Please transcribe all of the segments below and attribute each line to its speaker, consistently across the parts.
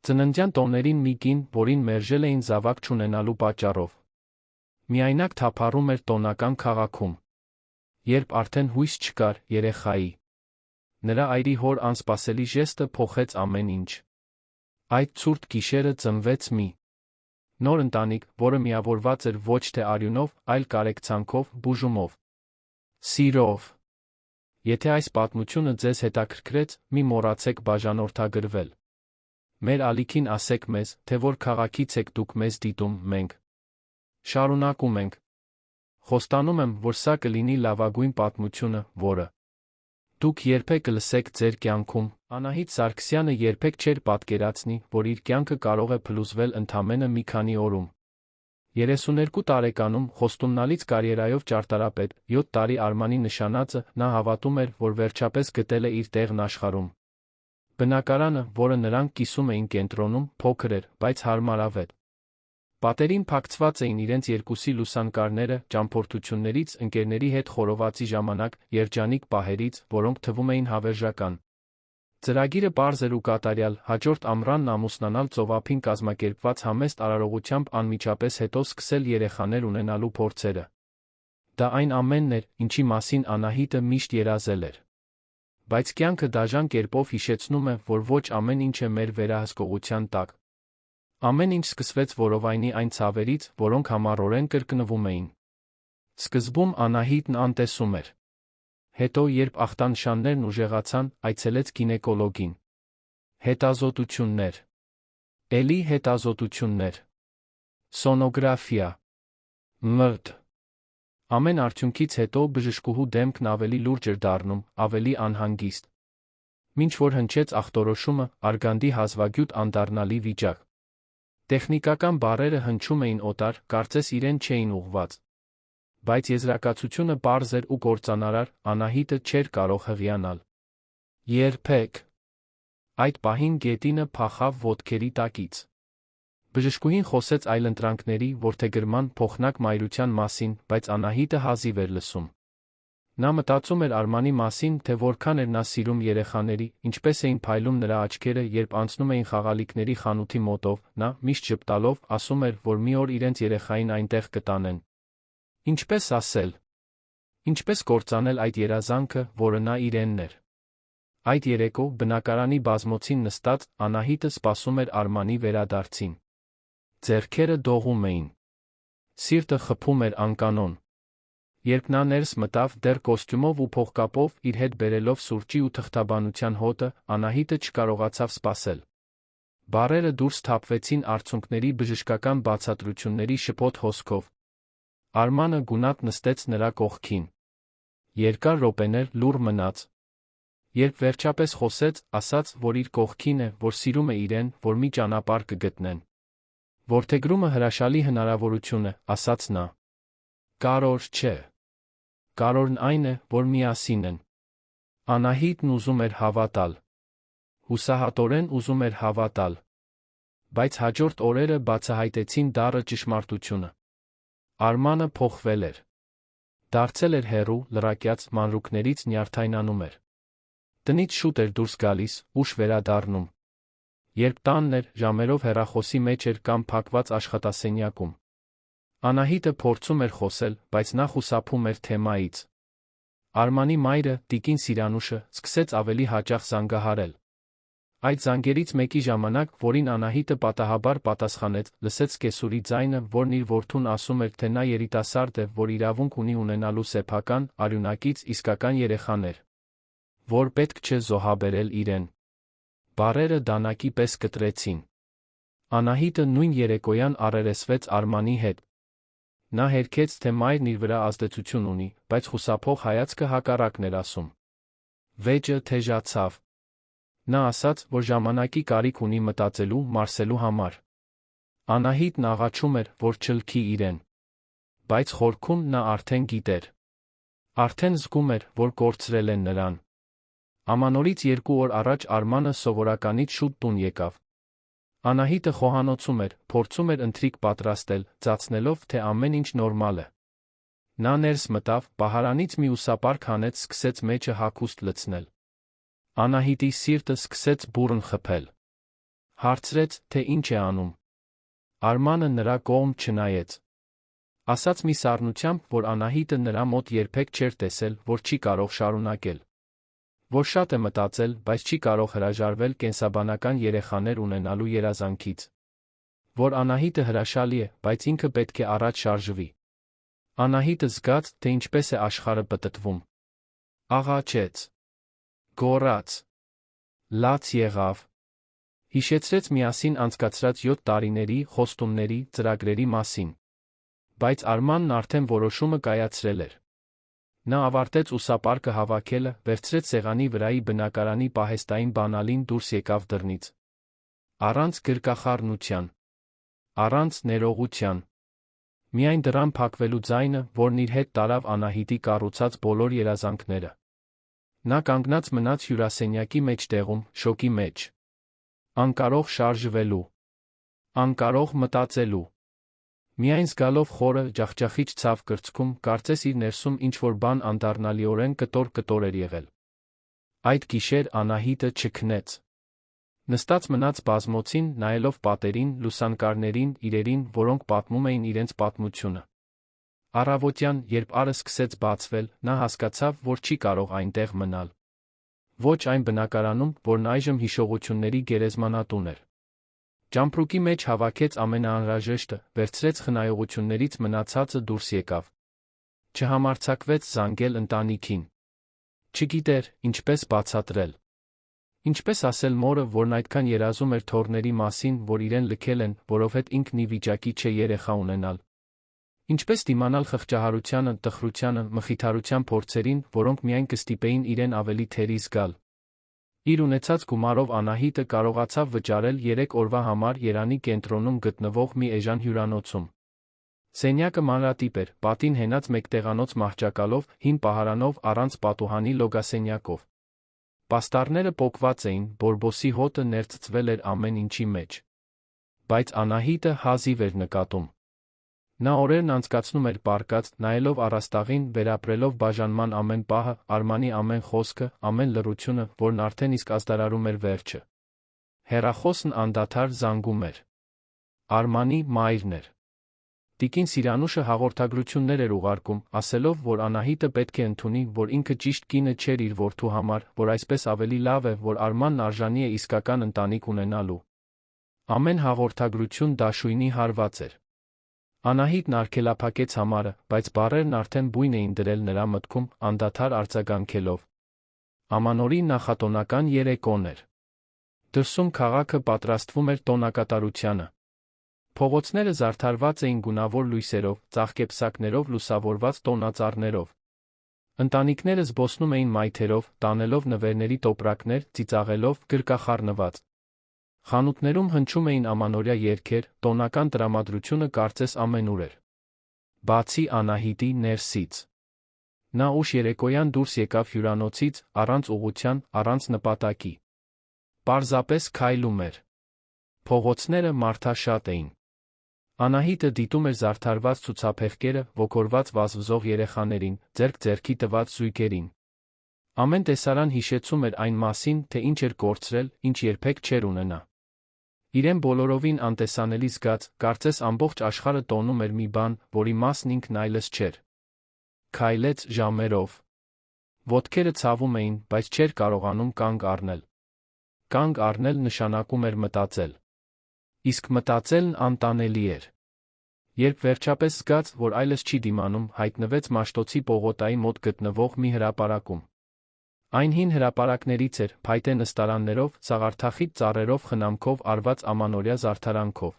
Speaker 1: Ծննդյան տոներին մի կին, որին մերժել էին զավակ չունենալու պատճառով։ Միայնակ թափառում էր տոնական քաղաքում։ Երբ արդեն հույս չկար երեխայի, նրա այրի հոր անսպասելի ժեստը փոխեց ամեն ինչ։ Այդ ցուրտ գիշերը ծնվեց մի նոր ընտանիք, որը միավորված էր ոչ թե արյունով, այլ կարեկցանքով, բուժումով, սիրով։ Եթե այս պատմությունը ձեզ հետաքրքրեց, մի մոռացեք բաժանորդագրվել։ Մեր ալիքին ասեք մեզ, թե որ քաղաքից եք դուք մեզ դիտում, մենք շարունակում ենք։ Խոստանում եմ, որ սա կլինի լավագույն պատմությունը, որը դուք երբեք կլսեք ձեր կյանքում։ Անահիտ Սարգսյանը երբեք չէր պատկերացնի, որ իր կյանքը կարող է փլուզվել ընդամենը մի քանի օրում։ 32 տարեկանում խոստումնալից կարիերայով ճարտարապետ, 7 տարի Արմանի նշանածը, նա հավատում էր, որ վերջապես գտել է իր տեղն աշխարհում։ Բնակարանը, որը նրանք կիսում էին կենտրոնում, փոքր էր, բայց հարմարավետ։ Պատերին փակցված էին իրենց երկուսի լուսանկարները ճամփորդություններից, ընկերների հետ խորովածի ժամանակ, երջանիկ պահերից, որոնք թվում էին հավերժական։ Ծրագիրը պարզ էր ու կատարյալ, հաջորդ ամռանն ամուսնանալ ծովափին կազմակերպված համեստ արարողությամբ անմիջապես հետո սկսել երեխաներ ունենալու փորձերը։ Դա այն ամենն էր, ինչի մասին Անահիտը միշտ երազել էր։ Բայց կյանքը դաժան կերպով հիշեցնում է, որ ոչ ամեն ինչ է մեր վերահսկողության տակ։ Ամեն ինչ սկսվեց որովայնի այն ցավերից, որոնք համառորեն կրկնվում էին։ Սկզբում Անահիտն անտեսում էր։ Հետո, երբ ախտանշաններն ուժեղացան, այցելեց գինեկոլոգին։ Հետազոտություններ։ Էլի հետազոտություններ։ Սոնոգրաֆիա։ Մրդ։ Ամեն արդյունքից հետո բժշկուհու դեմքն ավելի լուրջ էր դառնում, ավելի անհանգիստ։ Մինչ որ հնչեց ախտորոշումը, արգանդի հազվագյուտ անդառնալի վիճակ։ Տեխնիկական բառերը հնչում էին օտար, կարծես իրեն չէին ուղղված։ Բայց եզրակացությունը պարզ էր ու կործանարար, Անահիտը չէր կարող հղիանալ։ Երբեք։ Այդ պահին գետինը փախավ ոտքերի տակից։ Բժշկուհին խոսեց այլընտրանքների, որդեգրման, փոխնակ մայրության մասին, բայց Անահիտը հազիվ էր լսում։ Նա մտածում էր Արմանի մասին, թե որքան էր նա սիրում երեխաների, ինչպես էին փայլում նրա աչքերը, երբ անցնում էին խաղալիքների խանութի մոտով, նա, միշտ ժպտալով, ասում էր, որ մի օր իրենց երեխային այնտեղ կտանեն։ Ինչպես ասել։ Ինչպես կործանել այդ երազանքը, որը նա իրենն էր։ Այդ երեկո, բնակարանի բազմոցին նստած, Անահիտը սպասում էր Արմանի վերադարձին։ Ձեռքերը դողում էին։ Սիրտը խփում էր անկանոն։ Երբ նա ներս մտավ, դեռ կոստյումով ու փողկապով, իր հետ բերելով սուրճի ու թղթաբանության հոտը, Անահիտը չկարողացավ սպասել։ Բառերը դուրս թափվեցին արցունքների բժշկական բացատրությունների շփոթ հոսքով։ Արմանը գունատ նստեց նրա կողքին։ Երկար րոպեներ լուռ մնաց։ Երբ վերջապես խոսեց, ասաց, որ իր կողքին է, որ սիրում է իրեն, որ մի ճանապարհ կգտնեն։ Որդեգրումը հրաշալի հնարավորություն է, ասաց նա։ Կարևոր չէ։ Կարևորն այն է, որ միասին են։ Անահիտն ուզում էր հավատալ։ Հուսահատորեն ուզում էր հավատալ։ Բայց հաջորդ օրերը բացահայտեցին դառը ճշմարտությունը։ Արմանը փոխվել էր։ Դարձել էր հեռու, լրակյաց, մանրուքներից նյարդայնանում էր։ Տնից շուտ էր դուրս գալիս, ուշ վերադառնում։ Երբ տանն էր, ժամերով հեռախոսի մեջ էր կամ փակված աշխատասենյակում։ Անահիտը փորձում էր խոսել, բայց նա խուսափում էր թեմայից։ Արմանի մայրը, տիկին Սիրանուշը, սկսեց ավելի հաճախ զանգահարել։ Այդ զանգերից մեկի ժամանակ, որին Անահիտը պատահաբար պատասխանեց, լսեց կեսուրի ձայնը, որն իր որդուն ասում էր, թե նա երիտասարդ է, որ իրավունք ունի ունենալու սեփական, արյունակից, իսկական երեխաներ, որ պետք չէ զոհաբերել իրեն։ Բառերը դանակի պես կտրեցին։ Անահիտը նույն երեկոյան առերեսվեց Արմանի հետ։ Նա հերքեց, թե մայրն իր վրա ազդեցություն ունի, բայց խուսափող հայացքը հակառակն էր ասում։ Վեճը թեժացավ։ Նա ասաց, որ ժամանակի կարիք ունի մտածելու, մարսելու համար։ Անահիտն աղաչում էր, որ չլքի իրեն։ Բայց խորքում նա արդեն գիտեր։ Արդեն զգում էր, որ կորցրել են նրան։ Ամանորից 2 օր առաջ Արմանը սովորականից շուտ տուն եկավ։ Անահիտը խոհանոցում էր, փորձում էր ընթրիք պատրաստել, ծածնելով, թե ամեն ինչ նորմալ է։ Նա ներս մտավ, պահարանից մի ուսապարկ հանեց, սկսեց մեջը հագուստ լցնել։ Անահիտի սիրտը սկսեց բուռն խփել։ Հարցրեց, թե ինչ է անում։ Արմանը նրա կողմ չնայեց։ Ասաց մի սառնությամբ, որ Անահիտը նրա մոտ երբեք չէր տեսել, որ չի կարող շարունակել։ Որ շատ է մտածել, բայց չի կարող հրաժարվել կենսաբանական երեխաներ ունենալու երազանքից։ Որ Անահիտը հրաշալի է, բայց ինքը պետք է առաջ շարժվի։ Անահիտը զգաց, թե ինչպես է աշխարհը պտտվում։ Աղաչեց։ Գոռաց։ Լաց եղավ։ Հիշեցրեց միասին անցկացրած 7 տարիների, խոստումների, ծրագրերի մասին։ Բայց Արմանն արդեն որոշումը կայացրել էր։ Նա ավարտեց ուսապարկը հավաքելը, վերցրեց սեղանի վրայի բնակարանի պահեստային բանալին, դուրս եկավ դռնից։ Առանց գրկախառնության, առանց ներողության։ Միայն դռան փակվելու ձայնը, որն իր հետ տարավ Անահիտի կառուցած բոլոր երազանքները։ Նա կանգնած մնաց հյուրասենյակի մեջտեղում, շոկի մեջ։ Անկարող շարժվելու, անկարող մտածելու։ Միայն զգալով խորը, ջախջախիչ ցավ կրծքում, կարծես իր ներսում ինչ-որ բան անդառնալիորեն կտոր էր եղել։ Այդ գիշեր Անահիտը չքնեց։ Նստած մնաց բազմոցին, նայելով պատերին, լուսանկարներին, իրերին, որոնք պատմում էին իրենց պատմությունը։ Առավոտյան, երբ ալը սկսեց բացվել, նա հասկացավ, որ չի կարող այնտեղ մնալ։ Ոչ այն բնակարանում, որն այժմ հիշողությունների գերեզմանատուն էր։ Ճամպրուկի մեջ հավաքեց ամենաանհրաժեշտը, վերցրեց խնայողություններից մնացածը, դուրս եկավ։ Չհամարձակվեց զանգել ընտանիքին։ Չգիտեր, ինչպես բացատրել։ Ինչպես ասել մորը, որն այդքան երազում էր թոռների մասին, որ իրեն լքել են, որովհետև ինքն ի վիճակի չէ երեխա ունենալ։ Ինչպես դիմանալ խղճահարությանը, տխրությանը, մխիթարության փորձերին, որոնք միայն կստիպեին իրեն ավելի թերի զգալ։ Իր ունեցած գումարով Անահիտը կարողացավ վճարել 3 օրվա համար Երանի կենտրոնում գտնվող մի էժան հյուրանոցում։ Սենյակը մանրատիպ էր, պատին հենած մեկտեղանոց մահճակալով, հին պահարանով, առանց պատուհանի լոգասենյակով։ Պաստառները պոկված էին, բորբոսի հոտը ներծծվել էր ամեն ինչի մեջ։ Բայց Անահիտը հազիվ էր նկատում։ Նա օրերն անցկացնում էր պառկած, նայելով առաստաղին, վերապրելով բաժանման ամեն պահը, Արմանի ամեն խոսքը, ամեն լռությունը, որն արդեն իսկ ազդարարում էր վերջը։ Հեռախոսն անդադար զանգում էր։ Արմանի մայրն էր։ Տիկին Սիրանուշը հաղորդագրություններ էր ուղարկում, ասելով, որ Անահիտը պետք է ընդունի, որ ինքը ճիշտ կինը չէր իր որդու համար, որ այսպես ավելի լավ է, որ Արմանն արժանի է իսկական ընտանիք ունենալու։ Ամեն հաղորդագրություն դաշույնի հարված էր։ Անահիտն արգելափակեց համարը, բայց բառերն արդեն բույն էին դրել նրա մտքում, անդադար արձագանքելով։ Ամանորի նախատոնական երեկոն էր։ Դրսում քաղաքը պատրաստվում էր տոնակատարությանը։ Փողոցները զարդարված էին գունավոր լույսերով, ծաղկեպսակներով լուսավորված տոնածառներով։ Ընտանիքները զբոսնում էին մայթերով, տանելով նվերների տոպրակներ, ծիծաղելով, գրկախառնված։ Խանութներում հնչում էին ամանորյա երգեր, տոնական տրամադրությունը կարծես ամենուր էր։ Բացի Անահիտի ներսից։ Նա ուշ երեկոյան դուրս եկավ հյուրանոցից, առանց ուղղության, առանց նպատակի։ Պարզապես քայլում էր։ Փողոցները մարդաշատ էին։ Անահիտը դիտում էր զարդարված ցուցափեղկերը, ոգորված վազվզող երեխաներին, ձեռք-ձեռքի տված զույգերին։ Ամեն տեսարան հիշեցում էր այն մասին, թե ինչ էր կորցրել, ինչ երբեք չէր ունենա։ Իրեն բոլորովին անտեսանելի զգաց, կարծես ամբողջ աշխարհը տոնում էր մի բան, որի մասն ինքն այլս չէր։ Քայլեց ժամերով։ Ոտքերը ցավում էին, բայց չէր կարողանում կանգ առնել։ Կանգ առնել նշանակում էր մտածել։ Իսկ մտածելն անտանելի էր։ Երբ վերջապես զգաց, որ այլս չի դիմանում, հայտնվեց Մաշտոցի պողոտայի մոտ գտնվող մի հրապարակում։ Այն հին հրապարակներից էր, փայտե նստարաններով, սաղարթախիտ ծառերով խնամքով արված ամանորյա զարդարանքով։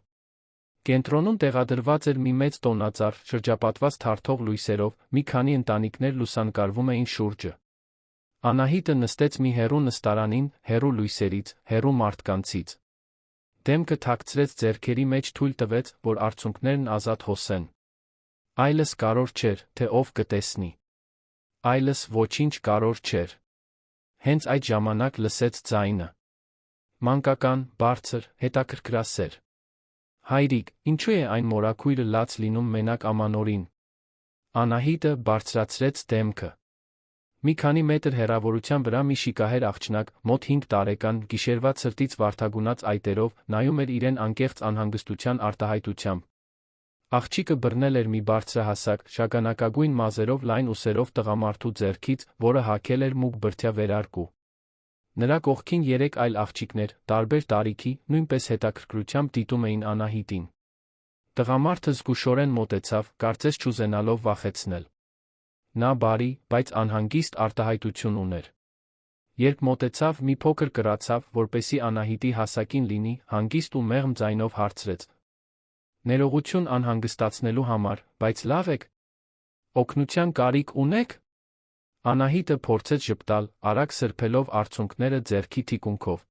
Speaker 1: Կենտրոնում տեղադրված էր մի մեծ տոնածառ, շրջապատված թարթող լույսերով, մի քանի ընտանիքներ լուսանկարվում էին շուրջը։ Անահիտը նստեց մի հեռու նստարանին, հեռու լույսերից, հեռու մարդկանցից։ Դեմքը թաքցրեց ձեռքերի մեջ, թույլ տվեց, որ արցունքներն ազատ հոսեն։ Այլս կարոր չէր, թե ով կտեսնի։ Այլս ոչինչ կարոր չէր։ Հենց այդ ժամանակ լսեց ձայնը։ Մանկական, բարձր, հետաքրքրասեր։ Հայրիկ, ինչու է այն մորաքույրը լաց լինում մենակ ամանորին։ Անահիտը բարձրացրեց դեմքը։ Մի քանի մետր հեռավորության վրա մի շիկահեր աղջնակ, մոտ 5 տարեկան, գիշերվա ցրտից վարդագունած այտերով, նայում էր իրեն անկեղծ անհանգստության արտահայտությամբ։ Աղջիկը բռնել էր մի բարձրահասակ, շագանակագույն մազերով լայն ուսերով տղամարդու ձեռքից, որը հագել էր մուգ բրդյա վերարկու։ Նրա կողքին 3 այլ աղջիկներ, տարբեր տարիքի, նույնպես հետաքրքրությամբ դիտում էին Անահիտին։ Տղամարդը զգուշորեն մոտեցավ, կարծես չուզենալով վախեցնել։ Նա բարի, բայց անհանգիստ արտահայտություն ուներ։ Երբ մոտեցավ, մի փոքր կռացավ, որպեսզի Անահիտի հասակին լինի, հանգիստ ու մեղմ ձայնով հարցրեց. «Ներողություն անհանգստացնելու համար, բայց լավ եք։ Օգնության կարիք ունեք»։ Անահիտը փորձեց ժպտալ, արագ սրբելով արցունքները ձեռքի թիկունքով։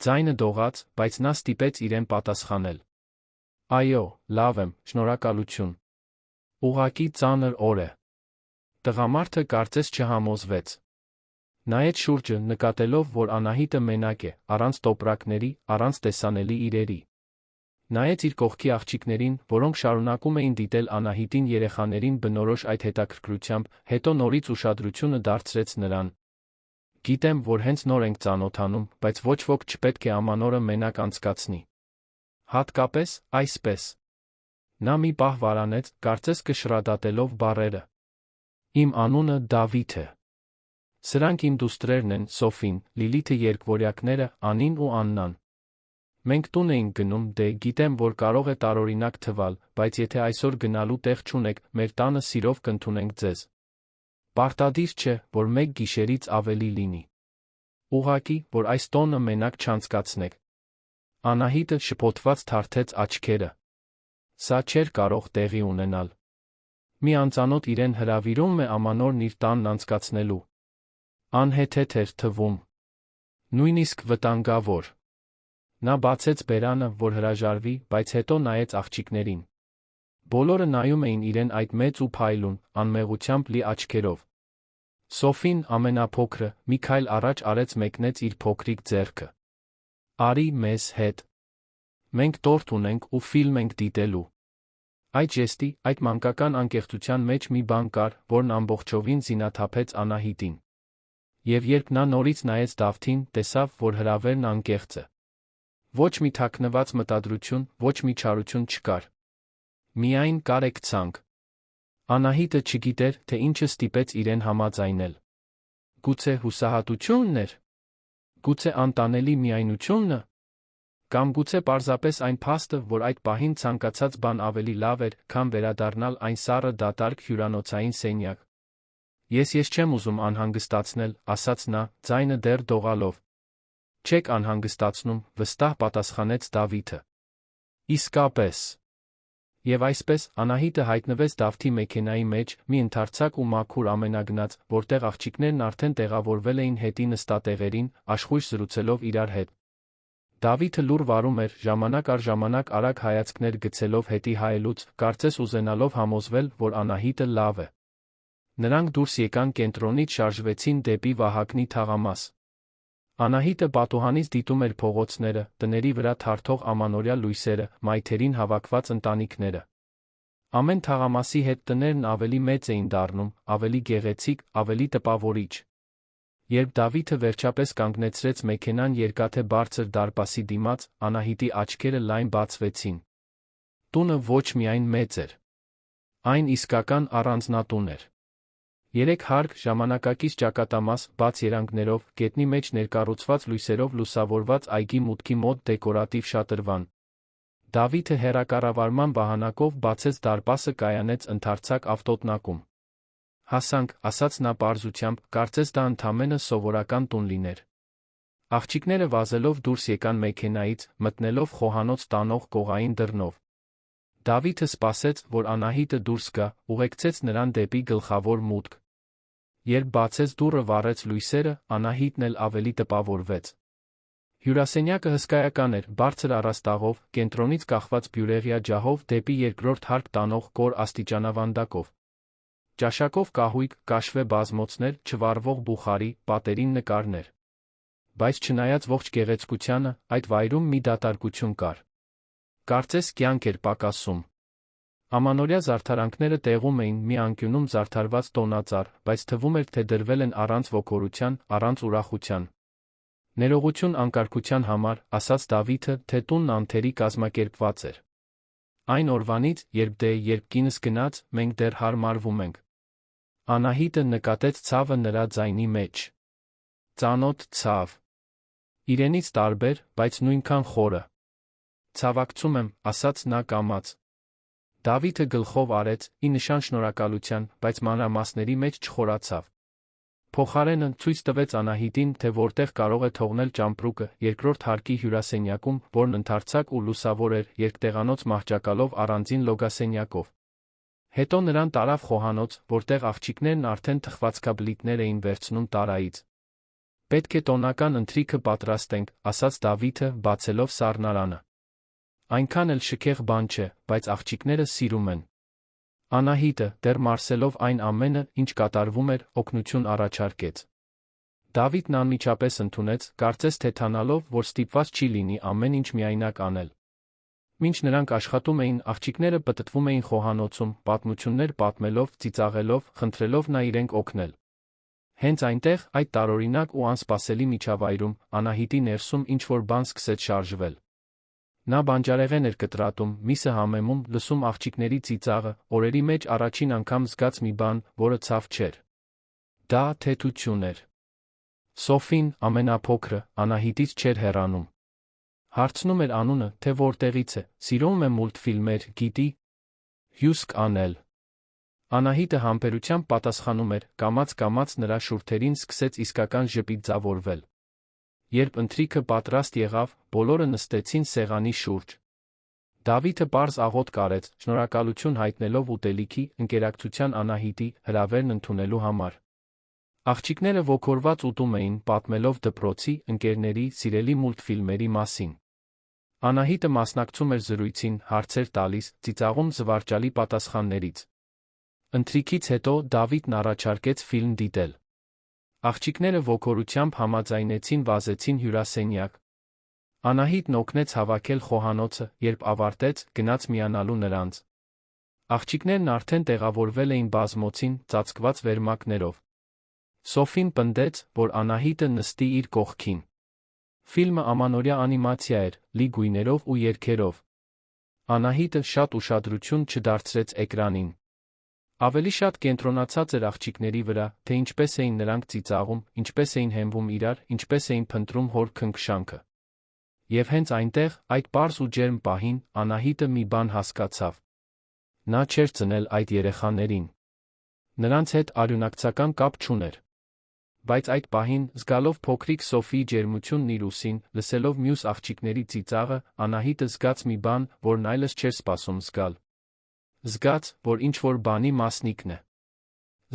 Speaker 1: Ձայնը դողաց, բայց նա ստիպեց իրեն պատասխանել. «Այո, լավ եմ, շնորհակալություն։ Ուղղակի ծանր օր է»։ Տղամարդը կարծես չհամոզվեց։ Նայեց շուրջը, նկատելով, որ Անահիտը մենակ է, առանց տոպրակների, առանց տեսանելի իրերի։ Նայեց իր կողքի աղջիկներին, որոնք շարունակում էին դիտել Անահիտին երեխաներին բնորոշ այդ հետաքրքրությամբ, հետո նորից ուշադրությունը դարձրեց նրան։ «Գիտեմ, որ հենց նոր ենք ծանոթանում, բայց ոչ ոք չպետք է ամանորը մենակ անցկացնի։ Հատկապես, այսպես»։ Նա մի պահ վարանեց, կարծես կշռադատելով բառերը։ «Իմ անունը Դավիթ է։ Սրանք իմ դուստրերն են, Սոֆին, Լիլիթը, երկվորյակները, Անին ու Աննան։ Մենք տուն էինք գնում, դե, գիտեմ, որ կարող է տարօրինակ թվալ, բայց եթե այսօր գնալու տեղ չունեք, մեր տանը սիրով կընդունենք ձեզ։ Պարտադիր չէ, որ մեկ գիշերից ավելի լինի։ Ուղղակի, որ այս տոնը մենակ չանցկացնեք»։ Անահիտը շփոթված թարթեց աչքերը։ Սա չէր կարող տեղի ունենալ։ Մի անծանոթ իրեն հրավիրում է ամանորն իր տանն անցկացնելու։ Անհեթեթ էր թվում։ Նույնիսկ վտանգավոր։ Նա բացեց բերանը, որ հրաժարվի, բայց հետո նայեց աղջիկներին։ Բոլորը նայում էին իրեն այդ մեծ ու փայլուն, անմեղությամբ լի աչքերով։ Սոֆին, ամենափոքրը, մի քայլ առաջ արեց, մեկնեց իր փոքրիկ ձեռքը։ «Արի մեզ հետ։ Մենք տորթ ունենք ու ֆիլմ ենք դիտելու»։ Այդ ժեստի, այդ մանկական անկեղծության մեջ մի բան կար, որն ամբողջովին զինաթափեց Անահիտին։ Եվ երբ նա նորից նայեց Դավթին, տեսավ, որ հրավերն անկեղծ է։ Ոչ մի թաքնված մտադրություն, ոչ մի չարություն չկար։ Միայն կարեկցանք։ Անահիտը չգիտեր, թե ինչը ստիպեց իրեն համաձայնել։ Գուցե հուսահատությունն էր։ Գուցե անտանելի միայնությունը։ Կամ գուցե պարզապես այն փաստը, որ այդ պահին ցանկացած բան ավելի լավ էր, քան վերադառնալ այն սառը դատարկ հյուրանոցային սենյակ։ Ես չեմ ուզում անհանգստացնել, ասաց նա, ձայնը դեռ դողալով։ Չեք անհանգստացնում, վստահ պատասխանեց Դավիթը։ Իսկապես։ Եվ այսպես, Անահիտը հայտնվեց Դավթի մեքենայի մեջ, մի ընդարձակ ու մաքուր ամենագնաց, որտեղ աղջիկներն արդեն տեղավորվել էին հետի նստատեղերին, աշխույժ զրուցելով իրար հետ։ Դավիթը լուռ վարում էր, ժամանակ առ ժամանակ արագ հայացքներ գցելով հետի հայելուց, կարծես ուզենալով համոզվել, որ Անահիտը լավ է։ Նրանք դուրս եկան կենտրոնից, շարժվեցին դեպի Վահագնի թաղամաս։ Անահիտը պատուհանից դիտում էր փողոցները, տների վրա թարթող ամանորյա լույսերը, մայթերին հավաքված ընտանիքները։ Ամեն թաղամասի հետ տներն ավելի մեծ էին դառնում, ավելի գեղեցիկ, ավելի տպավորիչ։ Երբ Դավիթը վերջապես կանգնեցրեց մեքենան երկաթե բարձր դարպասի դիմաց, Անահիտի աչքերը լայն բացվեցին։ Տունը ոչ միայն մեծ էր։ Այն իսկական առանձնատուն էր։ 3 հարկ, ժամանակակից ճակատամաս, բաց երանգներով, գետնի մեջ ներկառուցված լույսերով լուսավորված այգի մուտքի մոտ դեկորատիվ շատրվան։ Դավիթը հեռակառավարման վահանակով բացեց դարպասը, կայանեց ընդարձակ ավտոտնակում։ Հասանք, ասաց նա պարզությամբ, կարծես դա ընդամենը սովորական տուն լիներ։ Աղջիկները վազելով դուրս եկան մեքենայից, մտնելով խոհանոց տանող կողային դռնով։ Դավիթը սպասեց, որ Անահիտը դուրս գա, ուղեկցեց նրան դեպի գլխավոր մուտք։ Երբ բացեց դուռը, վառեց լույսերը, Անահիտն էլ ավելի տպավորվեց։ Հյուրասենյակը հսկայական էր, բարձր առաստաղով, կենտրոնից կախված բյուրեղյա ջահով դեպի երկրորդ հարկ տանող կոր աստիճանավանդակով։ Ճաշակով կահույք, կաշվե բազմոցներ, չվառվող բուխարի, պատերին նկարներ։ Բայց չնայած ողջ գեղեցկությանը, այդ վայրում մի դատարկություն կար։ Կարծես կյանք էր պակասում։ Ամանորյա զարդարանքները տեղում էին մի անկյունում զարդարված տոնածառ, բայց թվում էր, թե դրվել են առանց ոգորության, առանց ուրախության։ Ներողություն անկարգության համար, ասաց Դավիթը, թե տունն անթերի կազմակերպված էր։ Այն օրվանից, երբ կինս գնաց, մենք դեռ հարմարվում ենք։ Անահիտը նկատեց ցավը նրա ձայնի մեջ։ Ծանոթ ցավ։ Իրենից տարբեր, բայց նույնքան խորը։ Ցավակցում եմ, ասաց նա կամաց։ Դավիթը գլխով արեց, ի նշան շնորհակալության, բայց մանրամասների մեջ չխորացավ։ Փոխարենը ցույց տվեց Անահիտին, թե որտեղ կարող է թողնել ճամպրուկը, երկրորդ հարկի հյուրասենյակում, որն ընդարձակ ու լուսավոր էր, երկտեղանոց մահճակալով առանձին լոգասենյակով։ Հետո նրան տարավ խոհանոց, որտեղ աղջիկներն արդեն թխվածքաբլիթներ էին վերցնում տարայից։ Պետք է տոնական ընթրիքը պատրաստենք, ասաց Դավիթը, բացելով սառնարանը։ Այնքան էլ շքեղ բան չէ, բայց աղջիկները սիրում են։ Անահիտը, դեռ մարսելով այն ամենը, ինչ կատարվում էր, օգնություն առաջարկեց։ Դավիթն անմիջապես ընդունեց, կարծես թեթանալով, որ ստիպված չի լինի ամեն ինչ միայնակ անել։ Մինչ նրանք աշխատում էին, աղջիկները պտտվում էին խոհանոցում, պատմություններ պատմելով, ծիծաղելով, խնդրելով նա իրենք օգնել։ Հենց այնտեղ, այդ տարօրինակ ու անսպասելի միջավայրում, Անահիտի ներսում ինչ-որ բան սկսեց շարժվել։ Նա բանջարեղեն էր կտրատում, միսը համեմում, լսում աղջիկների ծիծաղը, օրերի մեջ առաջին անգամ զգաց մի բան, որը ցավ չէր։ Դա թեթություն էր։ Սոֆին, ամենափոքրը, Անահիտից չէր հեռանում։ Հարցնում էր անունը, թե որտեղից է, սիրում է մուլտֆիլմեր, գիտի հյուսք անել։ Անահիտը համբերությամբ պատասխանում էր, կամաց-կամաց նրա շուրթերին սկսեց իսկական ժպիտ ձավորվել։ Երբ ընթրիքը պատրաստ եղավ, բոլորը նստեցին սեղանի շուրջ։ Դավիթը պարզ աղոթք արեց, շնորհակալություն հայտնելով ուտելիքի, ընկերակցության Անահիտի հրավերն ընդունելու համար։ Աղջիկները ոգորված ուտում էին, պատմելով դպրոցի, ընկերների, սիրելի մուլտֆիլմերի մասին։ Անահիտը մասնակցում էր զրույցին, հարցեր տալիս, ծիծաղում զվարճալի պատասխաններից։ Ընթրիքից հետո Դավիթն առաջարկեց ֆիլմ դիտել։ Աղջիկները ոգորությամբ համաձայնեցին, վազեցին հյուրասենյակ։ Անահիտն օգնեց հավաքել խոհանոցը, երբ ավարտեց, գնաց միանալու նրանց։ Աղջիկներն արդեն տեղավորվել էին բազմոցին, ծածկված վերմակներով։ Սոֆին պնդեց, որ Անահիտը նստի իր կողքին։ Ֆիլմը ամանորյա անիմացիա էր, լի գույներով ու երգերով։ Անահիտը շատ ուշադրություն չդարձրեց էկրանին։ Ավելի շատ կենտրոնացած էր աղջիկների վրա, թե ինչպես էին նրանք ծիծաղում, ինչպես էին հենվում իրար, ինչպես էին փնտրում հոր քնքշանքը։ Եվ հենց այնտեղ, այդ պարզ ու ջերմ պահին, Անահիտը մի բան հասկացավ։ Նա չէր ծնել այդ երեխաներին։ Նրանց հետ արյունակցական կապ չուներ։ Բայց այդ պահին, զգալով փոքրիկ Սոֆիի ջերմությունն իր ուսին, լսելով մյուս աղջիկների ծիծաղը, Անահիտը զգաց մի բան, որն այլս չէր սպասում զգալ։ Զգաց, որ ինչ-որ բանի մասնիկն է։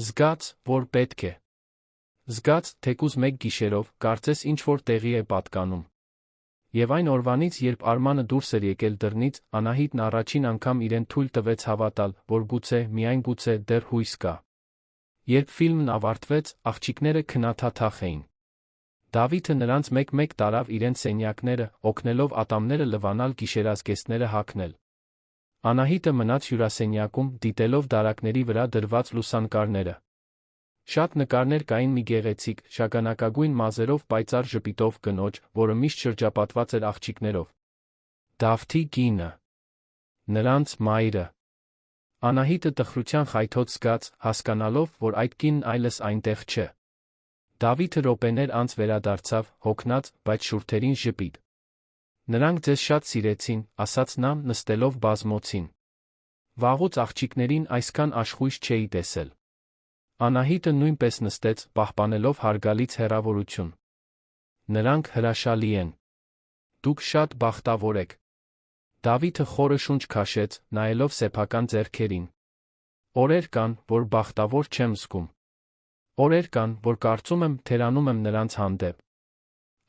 Speaker 1: Զգաց, որ պետք է։ Զգաց, թեկուզ մեկ գիշերով, կարծես ինչ-որ տեղի է պատկանում։ Եվ այն օրվանից, երբ Արմանը դուրս էր եկել դռնից, Անահիտն առաջին անգամ իրեն թույլ տվեց հավատալ, որ գուցե, միայն գուցե, դեռ հույս կա։ Երբ ֆիլմն ավարտվեց, աղջիկները քնաթաթախ էին։ Դավիթը նրանց մեկ-մեկ տարավ իրենց սենյակները, օգնելով ատամները լվանալ, գիշերազգեստները հագնել։ Անահիտը մնաց հյուրասենյակում, դիտելով դարակների վրա դրված լուսանկարները։ Շատ նկարներ կային մի գեղեցիկ, շագանակագույն մազերով պայծառ ժպիտով կնոջ, որը միշտ շրջապատված էր աղջիկներով։ Դավթի կինը։ Նրանց մայրը։ Անահիտը տխրության խայթոց զգաց, հասկանալով, որ այդ կինն այլս այնտեղ չէ։ Դավիթը րոպեներ անց վերադարձավ, հոգնած, բայց շուրթերին ժպիտ։ Նրանք ձեզ շատ սիրեցին, ասաց նա, նստելով բազմոցին։ Վաղուց աղջիկներին այսքան աշխույժ չէի տեսել։ Անահիտը նույնպես նստեց, պահպանելով հարգալից հեռավորություն։ Նրանք հրաշալի են։ Դուք շատ բախտավոր եք։ Դավիթը խորը շունչ քաշեց, նայելով սեփական ձեռքերին։ Օրեր կան, որ բախտավոր չեմ զգում։ Օրեր կան, որ կարծում եմ, թերանում եմ նրանց հանդեպ։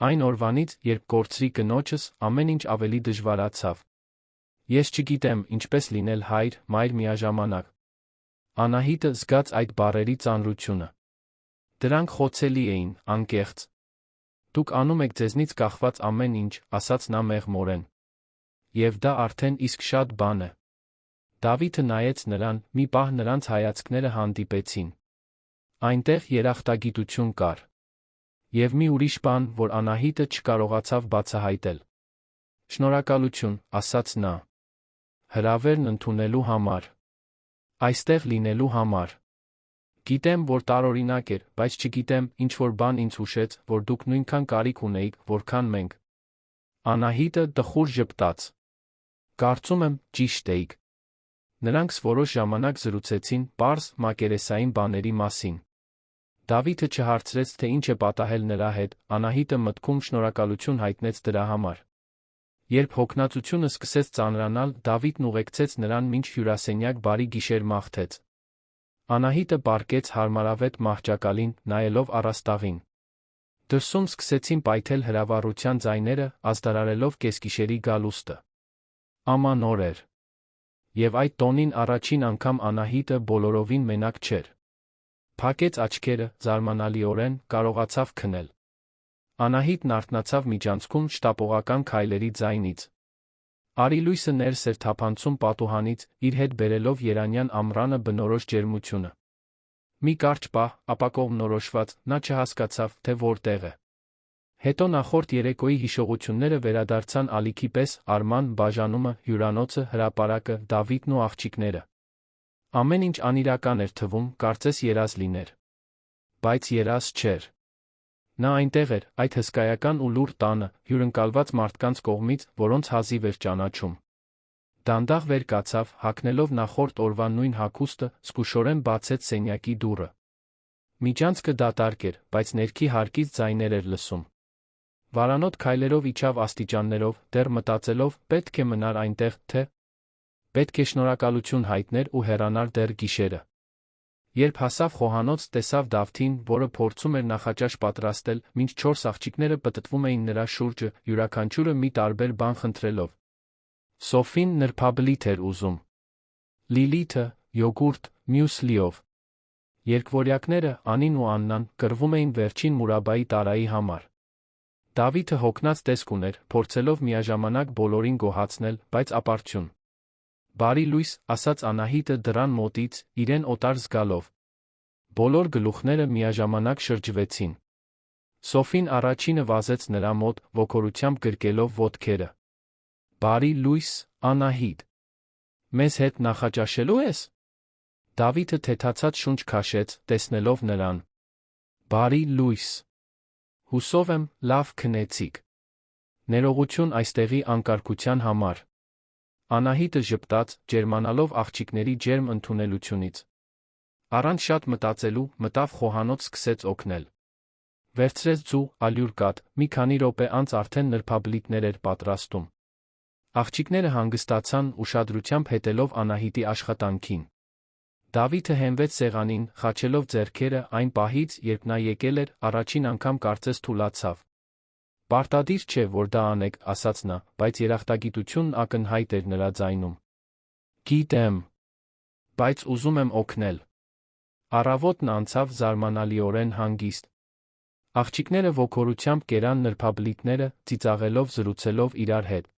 Speaker 1: Այն օրվանից, երբ կորցրի կնոջս, ամեն ինչ ավելի դժվարացավ։ Ես չգիտեմ, ինչպես լինել հայր, մայր միաժամանակ։ Անահիտը զգաց այդ բառերի ծանրությունը։ Դրանք խոցելի էին, անկեղծ։ Դուք անում եք ձեզնից կախված ամեն ինչ, ասաց նա մեղմորեն։ Եվ դա արդեն իսկ շատ բան է։ Դավիթը նայեց նրան, մի պահ նրանց հայացքները հանդիպեցին։ Այնտեղ երախտագիտություն կար։ Եվ մի ուրիշ բան, որ Անահիտը չկարողացավ բացահայտել։ Շնորհակալություն, ասաց նա։ Հրավերն ընդունելու համար։ Այստեղ լինելու համար։ Գիտեմ, որ տարօրինակ էր, բայց չգիտեմ, ինչ-որ բան ինձ հուշեց, որ դուք նույնքան կարիք ունեիք, որքան մենք։ Անահիտը տխուր ժպտաց։ Կարծում եմ, ճիշտ էիք։ Նրանք որոշ ժամանակ զրուցեցին պարզ մակերեսային բաների մասին։ Դավիթը չհարցրեց, թե ինչ է պատահել նրա հետ, Անահիտը մտքում շնորհակալություն հայտնեց դրա համար։ Երբ հոգնածությունը սկսեց ծանրանալ, Դավիթն ուղեկցեց նրան մինչ հյուրասենյակ բարի գիշեր մաղթեց։ Անահիտը պառկեց հարմարավետ մահճակալին, նայելով առաստաղին։ Դրսում սկսեցին պայթել հրավառության ձայները, ազդարարելով կեսգիշերի գալուստը։ Ամանոր էր։ Եվ այդ տոնին առաջին անգամ Անահիտը բոլորովին մենակ չէր։ Փակեց աչքերը, զարմանալիորեն կարողացավ քնել։ Անահիտն արթնացավ միջանցքում շտապողական քայլերի ձայնից։ Արի լույսը ներս էր թափանցում պատուհանից, իր հետ բերելով երանյան ամռանը բնորոշ ջերմությունը։ Մի կարճ պահ, ապա կողմնորոշված, նա չհասկացավ, թե որտեղ է։ Հետո նախորդ երեկոյի հիշողությունները վերադարձան ալիքի պես, Արման, բաժանումը, հյուրանոցը, հրապարակը, Դավիթն ու աղջիկները։ Ամեն ինչ անիրական էր թվում, կարծես երազ լիներ։ Բայց երազ չէր։ Նա այնտեղ էր, այդ հսկայական ու լուռ տանը, հյուրընկալված մարդկանց կողմից, որոնց հազիվ էր ճանաչում։ Դանդաղ վեր կացավ, հագնելով նախորդ օրվա նույն հագուստը, զգուշորեն բացեց սենյակի դուռը։ Միջանցքը դատարկ էր, բայց ներքի հարկից ձայներ էր լսում։ Վարանոտ քայլերով իջավ աստիճաններով, դեռ մտածելով, պետք է մնար այնտեղ, թե պետք է շնորհակալություն հայտներ ու հեռանար դեռ գիշերը։ Երբ հասավ խոհանոց, տեսավ Դավթին, որը փորձում էր նախաճաշ պատրաստել, մինչ 4 աղջիկները պտտվում էին նրա շուրջը, յուրաքանչյուրը մի տարբեր բան խնդրելով։ Սոֆին նրբաբլիթ էր ուզում։ Լիլիթը՝ յոգուրտ, մյուսլիով։ Երկվորյակները, Անին ու Աննան, կռվում էին վերջին Մուրաբայի տարայի համար։ Դավիթը հոգնած տեսք ուներ, փորձելով միաժամանակ բոլորին գոհացնել, բայց ապարդյուն։ Բարի լույս, ասաց Անահիտը դռան մոտից, իրեն օտար զգալով։ Բոլոր գլուխները միաժամանակ շրջվեցին։ Սոֆին առաջինը վազեց նրա մոտ, ոգորությամբ գրկելով ոտքերը։ Բարի լույս, Անահիտ։ Մեզ հետ նախաճաշելու ես։ Դավիթը թեթացած շունչ քաշեց, տեսնելով նրան։ Բարի լույս։ Հուսով եմ, լավ քնեցիք։ Ներողություն այստեղի անկարգության համար։ Անահիտը ժպտաց, ջերմանալով աղջիկների ջերմ ընդունելությունից։ Առանց շատ մտածելու, մտավ խոհանոց, սկսեց օգնել։ Վերցրեց ձու, ալյուր կաթ, մի քանի րոպե անց արդեն նրբաբլիթներ էր պատրաստում։ Աղջիկները հանգստացան, ուշադրությամբ հետելով Անահիտի աշխատանքին։ Դավիթը հենվեց սեղանին, խաչելով ձեռքերը, այն պահից, երբ նա եկել էր, առաջին անգամ կարծես թուլացավ։ Պարտադիր չէ, որ դա անեք, ասաց նա, բայց երախտագիտությունն ակնհայտ էր նրա ձայնում։ Գիտեմ, բայց ուզում եմ օգնել։ Առավոտն անցավ զարմանալիորեն հանգիստ։ Աղջիկները ոգորությամբ կերան նրբաբլիթները, ծիծաղելով զրուցելով իրար հետ։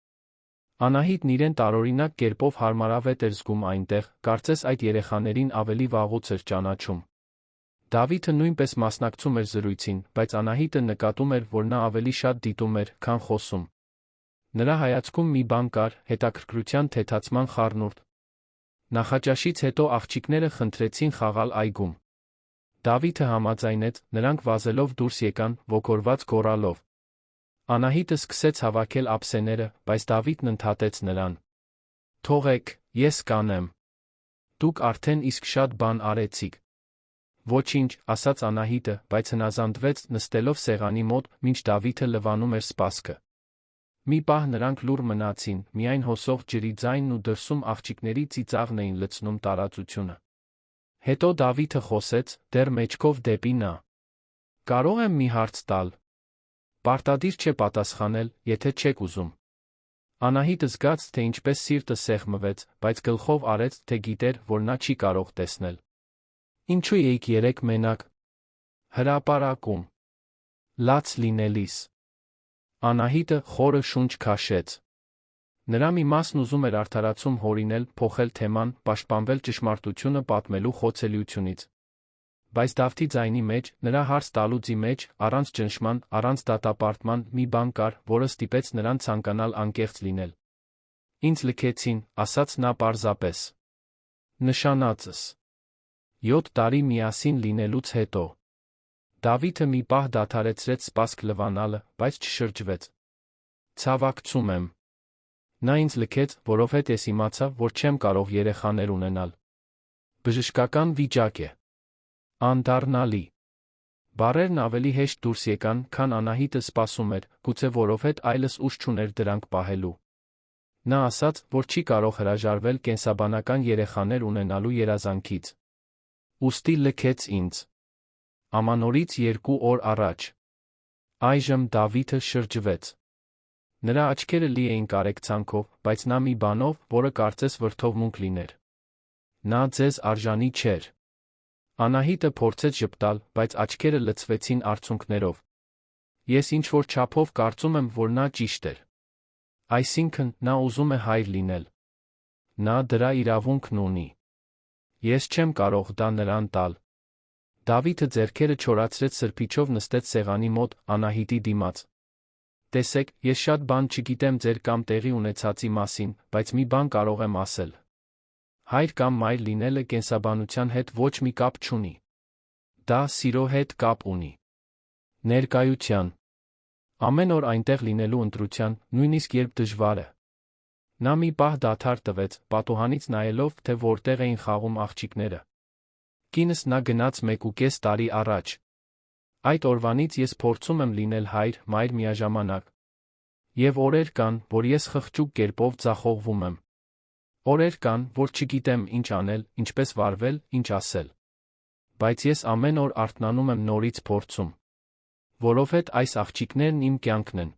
Speaker 1: Անահիտն իրեն տարօրինակ կերպով հարմարավետ էր զգում այնտեղ, կարծես այդ երեխաներին ավելի վաղուց էր ճանաչում։ Դավիթը նույնպես մասնակցում էր զրույցին, բայց Անահիտը նկատում էր, որ նա ավելի շատ դիտում էր, քան խոսում։ Նրա հայացքում մի բան կար, հետաքրքրության թեթացման խառնուրդ։ Նախաճաշից հետո աղջիկները խնդրեցին խաղալ այգում։ Դավիթը համաձայնեց, նրանք վազելով դուրս եկան, ոգորված գոռալով։ Անահիտը սկսեց հավաքել ափսեները, բայց Դավիթն ընդհատեց նրան։ Թողեք, ես կանեմ։ Դուք արդեն իսկ շատ բան արեցիք։ Ոչինչ, ասաց Անահիտը, բայց հնազանդվեց, նստելով սեղանի մոտ, մինչ Դավիթը լվանում էր սպասքը։ Մի պահ նրանք լուռ մնացին, միայն հոսող ջրի ձայնն ու դրսում աղջիկների ծիծաղն էին լցնում տարածությունը։ Հետո Դավիթը խոսեց, դեռ մեջքով դեպի նա. Կարող եմ մի հարց տալ։ Պարտադիր չէ պատասխանել, եթե չեք ուզում։ Անահիտը զգաց, թե ինչպես սիրտը սեղմվեց, բայց գլխով արեց, թե գիտեր, որ նա չի կարող տեսնել։ Ինչու էիք երեք մենակ։ Հրապարակում։ Լաց լինելիս։ Անահիտը խորը շունչ քաշեց։ Նրա մի մասն ուզում էր արդարացում հորինել, փոխել թեման, պաշտպանվել ճշմարտությունը պատմելու խոցելիությունից։ Բայց Դավթի ձայնի մեջ, նրա հարց տալուծի մեջ, առանց ճնշման, առանց դատապարտման, մի բան կար, որը ստիպեց նրան ցանկանալ անկեղծ լինել։ Ինձ լքեցին, ասաց նա պարզապես։ Նշանածս։ 7 տարի միասին լինելուց հետո։ Դավիթը մի պահ դադարեցրեց սպասք լվանալը, բայց չշրջվեց։ Ցավակցում եմ։ Նա ինձ լքեց, որովհետև ես իմացա, որ չեմ կարող երեխաներ ունենալ։ Բժշկական վիճակ է։ Անդառնալի։ Բառերն ավելի հեշտ դուրս եկան, քան Անահիտը սպասում էր, գուցե որովհետև այլս ուժ չուներ դրանք պահելու։ Նա ասաց, որ չի կարող հրաժարվել կենսաբանական երեխաներ ունենալու երազանքից։ Ուստի լքեց ինձ։ Ամանորից 2 օր առաջ։ Այժմ Դավիթը շրջվեց։ Նրա աչքերը լի էին կարեկցանքով, բայց նա մի բանով, որը կարծես վրդովմունք լիներ։ Նա ձեզ արժանի չէր։ Անահիտը փորձեց ժպտալ, բայց աչքերը լցվեցին արցունքներով։ Ես ինչ-որ չափով կարծում եմ, որ նա ճիշտ էր։ Այսինքն, նա ուզում է հայր լինել։ Նա դրա իրավունքն ունի։ Ես չեմ կարող դա նրան տալ։ Դավիթը ձեռքերը չորացրեց սրբիչով նստեց սեղանի մոտ, Անահիտի դիմաց։ Տեսեք, ես շատ բան չգիտեմ ձեր կամ տեղի ունեցածի մասին, բայց մի բան կարող եմ ասել։ Հայր կամ մայր լինելը կենսաբանության հետ ոչ մի կապ չունի։ Դա սիրո հետ կապ ունի։ Ներկայության։ Ամեն օր այնտեղ լինելու ընտրության, նույնիսկ երբ դժվար է։ Նա մի պահ դադար տվեց, պատուհանից նայելով, թե որտեղ էին խաղում աղջիկները։ Կինս նա գնաց 1.5 տարի առաջ։ Այդ օրվանից ես փորձում եմ լինել հայր, մայր միաժամանակ։ Եվ օրեր կան, որ ես խղճուկ կերպով ձախողվում եմ։ Օրեր կան, որ չգիտեմ ինչ անել, ինչպես վարվել, ինչ ասել։ Բայց ես ամեն օր արթնանում եմ նորից փորձում։ Որովհետև այս աղջիկներն իմ կյանքն են։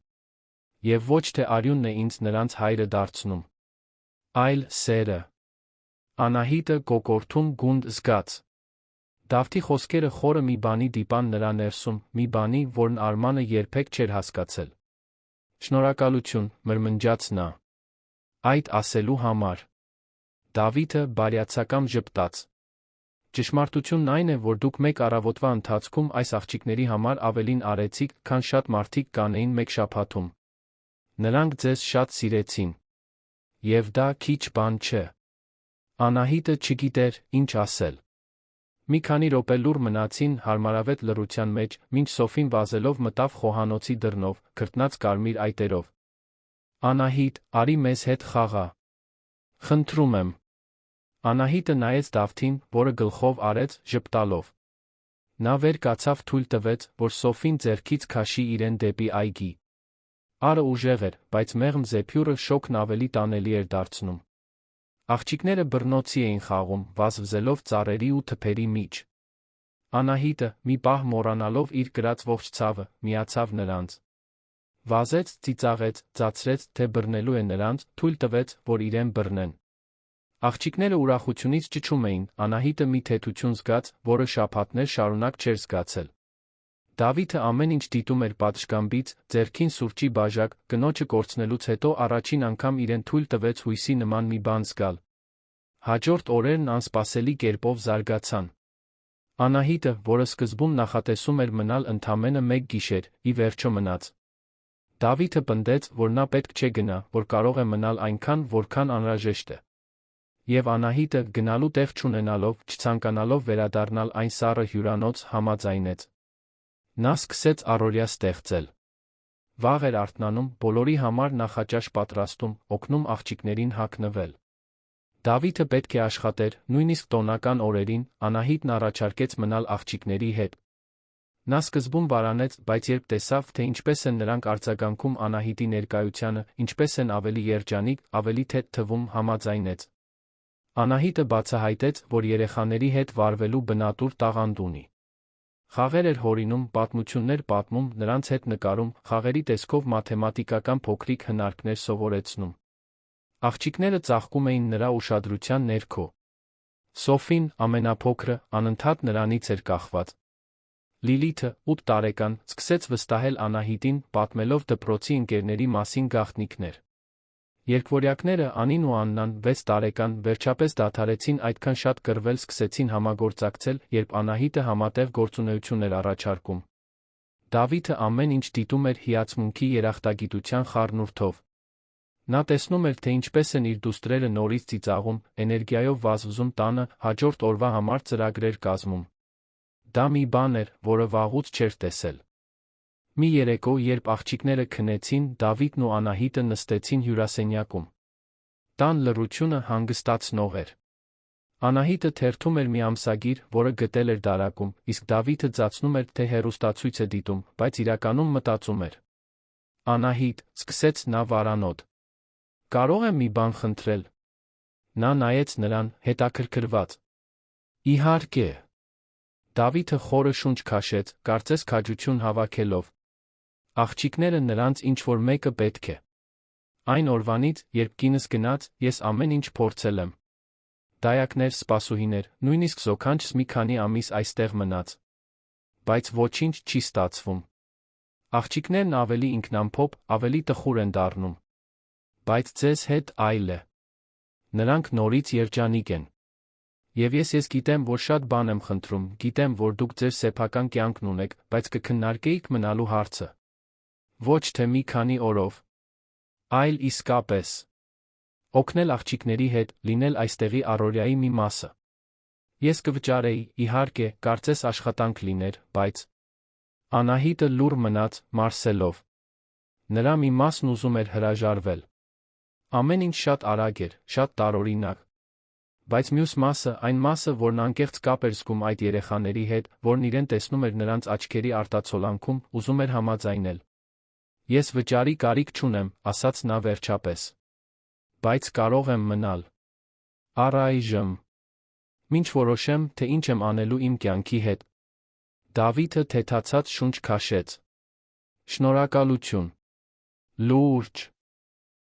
Speaker 1: Եվ ոչ թե արյունն է ինձ նրանց հայրը դարձնում, այլ սերը։ Անահիտը կոկորդում գունդ զգաց։ Դավթի խոսքերը խորը մի բանի դիպան նրա ներսում, մի բանի, որն Արմանը երբեք չէր հասկացել։ Շնորհակալություն, մրմնջաց նա։ Այդ ասելու համար։ Դավիթը բարյացակամ ժպտաց։ Ճշմարտությունն այն է, որ դուք մեկ առավոտվա ընթացքում այս աղջիկների համար ավելին արեցիք, քան շատ մարդիկ կանեին մեկ շաբաթում։ Նրանք ձեզ շատ սիրեցին։ Եվ դա քիչ բան չէ։ Անահիտը չգիտեր, ինչ ասել։ Մի քանի րոպե լուռ մնացին հարմարավետ լռության մեջ, մինչ Սոֆին վազելով մտավ խոհանոցի դռնով, քրտնած կարմիր այտերով։ Անահիտ, արի մեզ հետ խաղա։ Խնդրում եմ։ Անահիտը նայեց Դավթին, որը գլխով արեց, ժպտալով։ Նա վեր կացավ, թույլ տվեց, որ Սոֆին ձեռքից քաշի իրեն դեպի այգի։ Արը ուժեղ էր, բայց մեղմ զեփյուրը շոկն ավելի տանելի էր դարձնում։ Աղջիկները բռնոցի էին խաղում, վազվզելով ծառերի ու թփերի միջ։ Անահիտը, մի պահ մոռանալով իր կրած ողջ ցավը, միացավ նրանց։ Վազեց, ծիծաղեց, ծացրեց, թե բռնելու է նրանց, թույլ տվեց, որ իրեն բռնեն։ Աղջիկները ուրախությունից ճչում էին, Անահիտը մի թեթություն զգաց, որը շաբաթներ շարունակ չէր զգացել։ Դավիթը ամեն ինչ դիտում էր պատշգամբից, ձեռքին սուրճի բաժակ, կնոջը կորցնելուց հետո առաջին անգամ իրեն թույլ տվեց հույսի նման մի բան զգալ։ Հաջորդ օրերն անսպասելի կերպով զարգացան։ Անահիտը, որը սկզբում նախատեսում էր մնալ ընդամենը 1 գիշեր, ի վերջո մնաց։ Դավիթը պնդեց, որ նա պետք չէ գնա, որ կարող է մնալ այնքան, որքան անհրաժեշտ է։ Եվ Անահիտը, գնալու տեղ չունենալով, չցանկանալով վերադառնալ այն սառը հյուրանոց, համաձայնեց։ Նա սկսեց առօրյա ստեղծել։ Վաղ էր արթնանում, բոլորի համար նախաճաշ պատրաստում, օգնում աղջիկներին հագնվել։ Դավիթը պետք է աշխատեր, նույնիսկ տոնական օրերին, Անահիտն առաջարկեց մնալ աղջիկների հետ։ Նա սկզբում վարանեց, բայց երբ տեսավ, թե ինչպես են նրանք արձագանքում Անահիտի ներկայությանը, ինչպես են ավելի երջանիկ, ավելի թեթ թվում, համաձայնեց։ Անահիտը բացահայտեց, որ երեխաների հետ վարվելու բնատուր տաղանդ ունի։ Խաղեր էր հորինում, պատմություններ պատմում, նրանց հետ նկարում, խաղերի տեսքով մաթեմատիկական փոքրիկ հնարքներ սովորեցնում։ Աղջիկները ծաղկում էին նրա ուշադրության ներքո։ Սոֆին, ամենափոքրը, անընդհատ նրանից էր կախված։ Լիլիթը, 8 տարեկան, սկսեց վստահել Անահիտին, պատմելով դպրոցի ընկերների մասին գաղտնիքներ։ Երկվորյակները Անին ու Աննան 6 տարեկան վերջապես դադարեցին այդքան շատ կռվել, սկսեցին համագործակցել, երբ Անահիտը համատեղ գործունեություն էր առաջարկում։ Դավիթը ամեն ինչ դիտում էր հիացմունքի երախտագիտության խառնուրդով։ Նա տեսնում էր, թե ինչպես են իր դուստրերը նորից ծիծաղում, էներգիայով վազվզում տանը, հաջորդ օրվա համար ծրագրեր կազմում։ Դա մի բան էր, որը վաղուց չէր տեսել։ Մի երեկո, երբ աղջիկները քնեցին, Դավիթն ու Անահիտը նստեցին հյուրասենյակում։ Տան լռությունը հանգստացնող էր։ Անահիտը թերթում էր մի ամսագիր, որը գտել էր դարակում, իսկ Դավիթը ձացնում էր, թե հեռուստացույց է դիտում, բայց իրականում մտածում էր։ Անահիտ, սկսեց նա վարանոտ։ Կարող եմ մի բան խնդրել։ Նա նայեց նրան, հետաքրքրված։ Իհարկե։ Դավիթը խորը շունչ քաշեց, կարծես քաջություն հավաքելով։ Աղջիկները նրանց ինչ-որ մեկը պետք է։ Այն օրվանից, երբ կինս գնաց, ես ամեն ինչ փորձել եմ։ Դայակներ, սպասուհիներ, նույնիսկ զոքանչս մի քանի ամիս այստեղ մնաց։ Բայց ոչինչ չի ստացվում։ Աղջիկներն ավելի ինքնամփոփ, ավելի տխուր են դառնում։ Բայց ձեզ հետ այլ է։ Նրանք նորից երջանիկ են։ Եվ ես գիտեմ, որ շատ բան եմ խնդրում, գիտեմ, որ դուք ձեր սեփական կյանքն ունեք, բայց կքննարկեիք մնալու հարցը։ Ոչ թե մի քանի օրով, այլ իսկապես։ Օգնել աղջիկների հետ, լինել այստեղի առօրյայի մի մասը։ Ես կվճարեի, իհարկե, կարծես աշխատանք լիներ, բայց… Անահիտը լուռ մնաց, մարսելով։ Նրա մի մասն ուզում էր հրաժարվել։ Ամեն ինչ շատ արագ էր, շատ տարօրինակ։ Բայց մյուս մասը, այն մասը, որն անկեղծ կապ էր զգում այդ երեխաների հետ, որն իրեն տեսնում էր նրանց աչքերի արտացոլանքում, ուզում էր համաձայնել։ Ես վճարի կարիք չունեմ, ասաց նա վերջապես։ Բայց կարող եմ մնալ։ Առայժմ։ Մինչ որոշեմ, թե ինչ եմ անելու իմ կյանքի հետ։ Դավիթը թեթացած շունչ քաշեց։ Շնորհակալություն։ Լուրջ։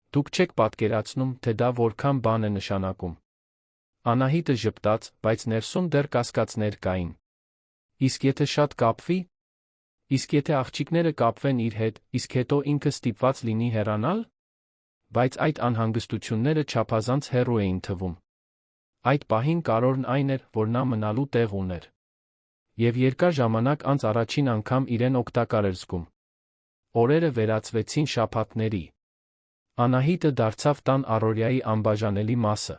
Speaker 1: Դուք չեք պատկերացնում, թե դա որքան բան է նշանակում։ Անահիտը ժպտաց, բայց ներսում դեռ կասկածներ կային։ Իսկ եթե շատ կապվի։ Իսկ եթե աղջիկները կապվեն իր հետ, իսկ հետո ինքը ստիպված լինի հեռանալ։ Բայց այդ անհանգստությունները չափազանց հեռու էին թվում։ Այդ պահին կարևորն այն էր, որ նա մնալու տեղ ուներ։ Եվ երկար ժամանակ անց առաջին անգամ իրեն օգտակար էր զգում։ Օրերը վերածվեցին շաբաթների։ Անահիտը դարձավ տան առօրյայի անբաժանելի մասը։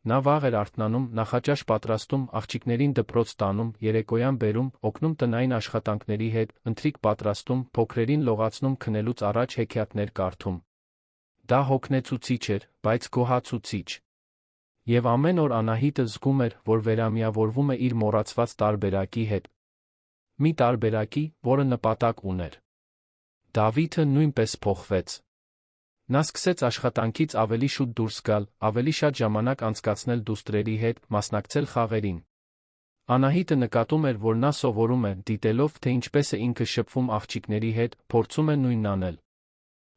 Speaker 1: Նա վաղ էր արթնանում, նախաճաշ պատրաստում, աղջիկներին դպրոց տանում, երեկոյան բերում, օգնում տնային աշխատանքների հետ, ընթրիք պատրաստում, փոքրերին լողացնում, քնելուց առաջ հեքիաթներ կարդում։ Դա հոգնեցուցիչ էր, բայց գոհացուցիչ։ Եվ ամեն օր Անահիտը զգում էր, որ վերամիավորվում է իր մոռացված տարբերակի հետ։ Մի տարբերակի, որը նպատակ ուներ։ Դավիթը նույնպես փոխվեց։ Նա սկսեց աշխատանքից ավելի շուտ դուրս գալ, ավելի շատ ժամանակ անցկացնել դուստրերի հետ, մասնակցել խաղերին։ Անահիտը նկատում էր, որ նա սովորում է, դիտելով, թե ինչպես է ինքը շփվում աղջիկների հետ, փորձում է նույնն անել։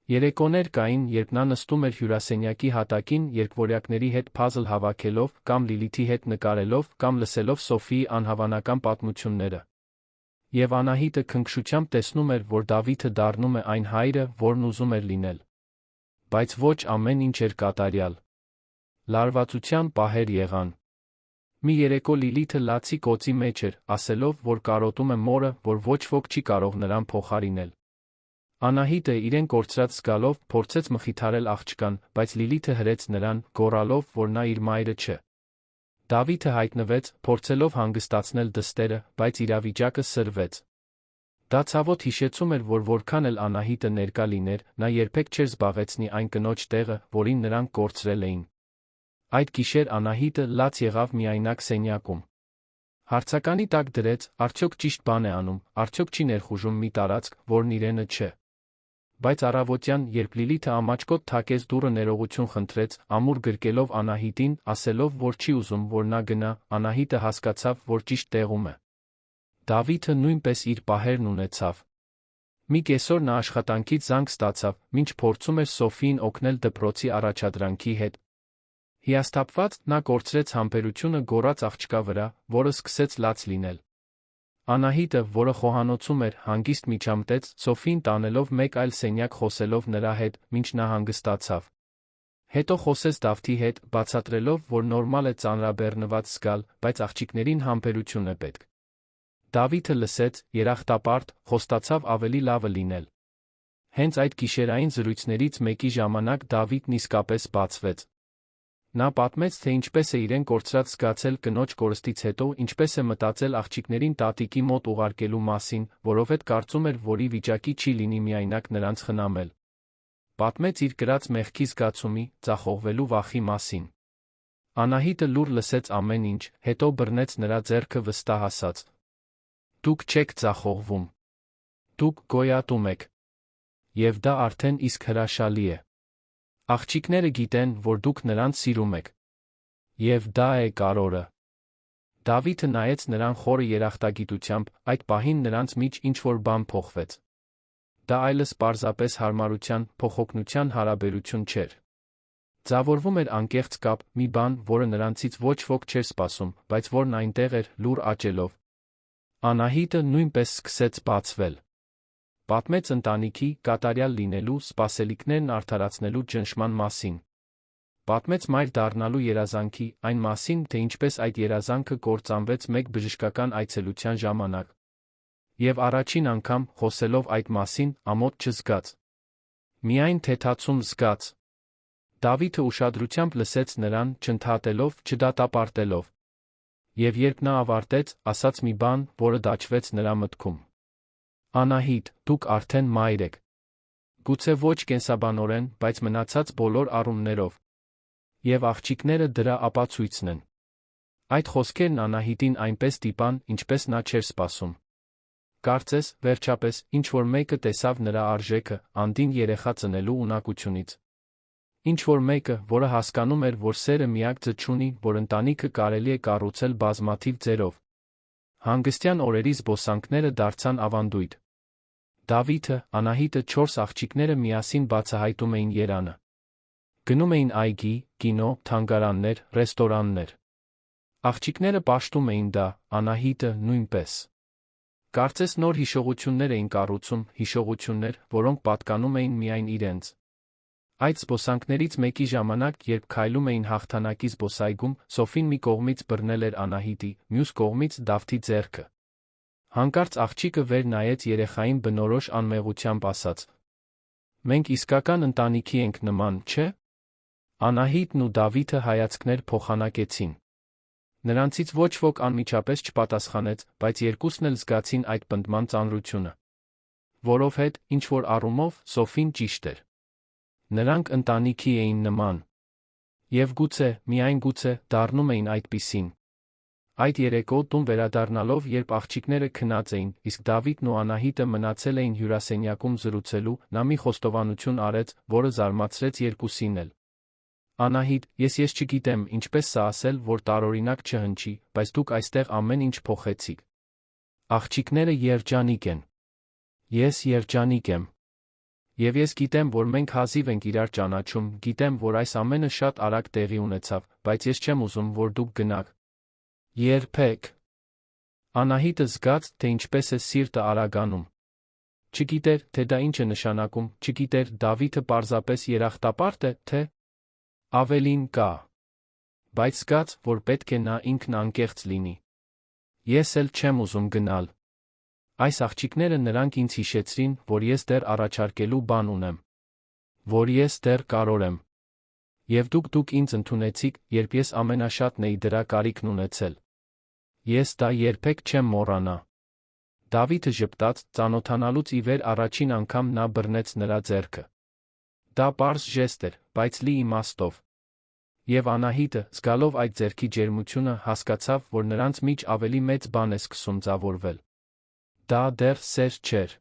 Speaker 1: Երեկոներ կային, երբ նա նստում էր հյուրասենյակի հատակին, երկվորյակների հետ փազլ հավաքելով, կամ Լիլիթի հետ նկարելով, կամ լսելով Սոֆիի անհավանական պատմությունները։ Եվ Անահիտը քնքշությամբ տեսնում էր, որ Դավիթը դառնում է այն հայրը, որն ուզում էր լինել։ Բայց ոչ ամեն ինչ էր կատարյալ։ Լարվածության պահեր եղան։ Մի երեկո Լիլիթը լացի կոծի մեջ էր, ասելով, որ կարոտում է մորը, որ ոչ ոք չի կարող նրան փոխարինել։ Անահիտը իրեն կորցրած զգալով փորձեց մխիթարել աղջկան, բայց Լիլիթը հրեց նրան, գոռալով, որ նա իր մայրը չէ։ Դավիթը հայտնվեց, փորձելով հանգստացնել դստերը, բայց իրավիճակը սրվեց։ Դա ցավոտ հիշեցում էր, որ որքան էլ Անահիտը ներկա լիներ, նա երբեք չէր զբաղեցնի այն կնոջ տեղը, որին նրանք կորցրել էին։ Այդ գիշեր Անահիտը լաց եղավ միայնակ սենյակում։ Հարցականի տակ դրեց, արդյոք ճիշտ բան է անում, արդյոք չի ներխուժում մի տարածք, որն իրենը չէ։ Բայց առավոտյան, երբ Լիլիթը ամաչկոտ թակեց դուռը, ներողություն խնդրեց, ամուր գրկելով Անահիտին, ասելով, որ չի ուզում, որ նա գնա, Անահիտը հասկացավ, որ ճիշտ տեղում է։ Դավիթը նույնպես իր պահերն ունեցավ։ Մի կեսօր նա աշխատանքից զանգ ստացավ, մինչ փորձում էր Սոֆիին օգնել դպրոցի առաջադրանքի հետ։ Հիասթափված, նա կորցրեց համբերությունը գոռաց աղջկա վրա, որը սկսեց լաց լինել։ Անահիտը, որը խոհանոցում էր, հանգիստ միջամտեց, Սոֆիին տանելով մեկ այլ սենյակ, խոսելով նրա հետ, մինչ նա հանգստացավ։ Հետո խոսեց Դավթի հետ, բացատրելով, որ նորմալ է ծանրաբեռնված զգալ, բայց աղջիկներին համբերություն է պետք։ Դավիթը լսեց, երախտապարտ, խոստացավ ավելի լավը լինել։ Հենց այդ գիշերային զրույցներից մեկի ժամանակ Դավիթն իսկապես բացվեց։ Նա պատմեց, թե ինչպես է իրեն կորցրած զգացել կնոջ կորստից հետո, ինչպես է մտածել աղջիկներին տատիկի մոտ ուղարկելու մասին, որովհետև կարծում էր, որ ի վիճակի չի լինի միայնակ նրանց խնամել։ Պատմեց իր կրած մեղքի զգացումի, ձախողվելու վախի մասին։ Անահիտը լուր լսեց ամեն ինչ, հետո բռնեց նրա ձեռքը վստահ ասաց. «Դուք չեք ձախողվում։ Դուք գոյատում եք։ Եվ դա արդեն իսկ հրաշալի է։ Աղջիկները գիտեն, որ դուք նրանց սիրում եք։ Եվ դա է կարևորը»։ Դավիթը նայեց նրան խորը երախտագիտությամբ, այդ պահին նրանց միջ ինչ-որ բան փոխվեց։ Դա այլևս պարզապես հարմարության, փոխօգնության հարաբերություն չէր։ Ձևավորվում էր անկեղծ կապ, մի բան, որը նրանցից ոչ ոք չէր սպասում, բայց որն այնտեղ էր, լուռ աճելով։ Անահիտը նույնպես սկսեց բացվել։ Պատմեց ընտանիքի, կատարյալ լինելու, սպասելիքներն արդարացնելու ճնշման մասին։ Պատմեց մայր դառնալու երազանքի, այն մասին, թե ինչպես այդ երազանքը կործանվեց մեկ բժշկական այցելության ժամանակ։ Եվ առաջին անգամ, խոսելով այդ մասին, ամոթ չզգաց։ Միայն թեթացում զգաց։ Դավիթը ուշադրությամբ լսեց նրան, չընդհատելով, չդատապարտելով։ Եվ երբ նա ավարտեց, ասաց մի բան, որը դաջվեց նրա մտքում. «Անահիտ, դուք արդեն մայր եք։ Գուցե ոչ կենսաբանորեն, բայց մնացած բոլոր առումներով։ Եվ աղջիկները դրա ապացույցն են»։ Այդ խոսքերն Անահիտին այնպես ստիպան, ինչպես նա չէր սպասում։ Կարծես, վերջապես, ինչ-որ մեկը տեսավ նրա արժեքը, անդին երեխա ծնելու ունակությունից։ Ինչ-որ մեկը, որը հասկանում էր, որ սերը միակ ձը չունի, որ ընտանիքը կարելի է կառուցել բազմաթիվ ձերով։ Հանգստյան օրերի զբոսանքները դարձան ավանդույթ։ Դավիթը, Անահիտը, 4 աղջիկները միասին բացահայտում էին երանը։ Գնում էին այգի, կինո, թանգարաններ, ռեստորաններ։ Աղջիկները պաշտում էին դա, Անահիտը նույնպես։ Կարծես նոր հիշողություններ էին կառուցում, հիշողություններ, որոնք պատկանում էին միայն իրենց։ Այդ զբոսանքներից մեկի ժամանակ, երբ քայլում էին հաղթանակի զբոսայգում, Սոֆին մի կողմից բռնել էր Անահիտի, մյուս կողմից Դավթի ձեռքը։ Հանկարծ աղջիկը վեր նայեց երեխային բնորոշ անմեղությամբ ասաց. «Մենք իսկական ընտանիքի ենք նման, չէ՞»։ Անահիտն ու Դավիթը հայացքներ փոխանակեցին։ Նրանցից ոչ ոք անմիջապես չպատասխանեց, բայց երկուսն էլ զգացին այդ պնդման ծանրությունը։ Որովհետև, ինչ-որ առումով, Սոֆին ճիշտ էր։ Նրանք ընտանիքի էին նման։ Եվ գուցե, միայն գուցե, դառնում էին այդպիսին։ Այդ երեկո տուն վերադառնալով, երբ աղջիկները քնած էին, իսկ Դավիթն ու Անահիտը մնացել էին հյուրասենյակում զրուցելու, նա մի խոստովանություն արեց, որը զարմացրեց երկուսին էլ։ «Անահիտ, ես չգիտեմ, ինչպես սա ասել, որ տարօրինակ չհնչի, բայց դուք այստեղ ամեն ինչ փոխեցիք։ Աղջիկները երջանիկ են։ Ես երջանիկ եմ։ Եվ ես գիտեմ, որ մենք հազիվ ենք իրար ճանաչում, գիտեմ, որ այս ամենը շատ արագ տեղի ունեցավ, բայց ես չեմ ուզում, որ դուք գնաք։ Երբեք»։ Անահիտը զգաց, թե ինչպես է սիրտը արագանում։ Չգիտեր, թե դա ինչ է նշանակում, չգիտեր, Դավիթը պարզապես երախտապարտ է, թե ավելին կա։ Բայց զգաց, որ պետք է նա ինքն անկեղծ լինի։ Ես էլ չեմ ուզում գնալ։ Այս աղջիկները նրանք ինձ հիշեցրին, որ ես դեռ առաջարկելու բան ունեմ։ Որ ես դեռ կարող եմ։ Եվ դուք ինձ ընդունեցիք, երբ ես ամենաշատն էի դրա կարիքն ունեցել։ Ես դա երբեք չեմ մոռանա։ Դավիթը ժպտաց, ծանոթանալուց ի վեր առաջին անգամ նա բռնեց նրա ձեռքը։ Դա պարզ ժեստ էր, բայց լի իմաստով։ Եվ Անահիտը, զգալով այդ ձեռքի ջերմությունը, հասկացավ, որ նրանց միջ ավելի մեծ բան է սկսում ձևավորվել։ Դա դեռ սեր չէր։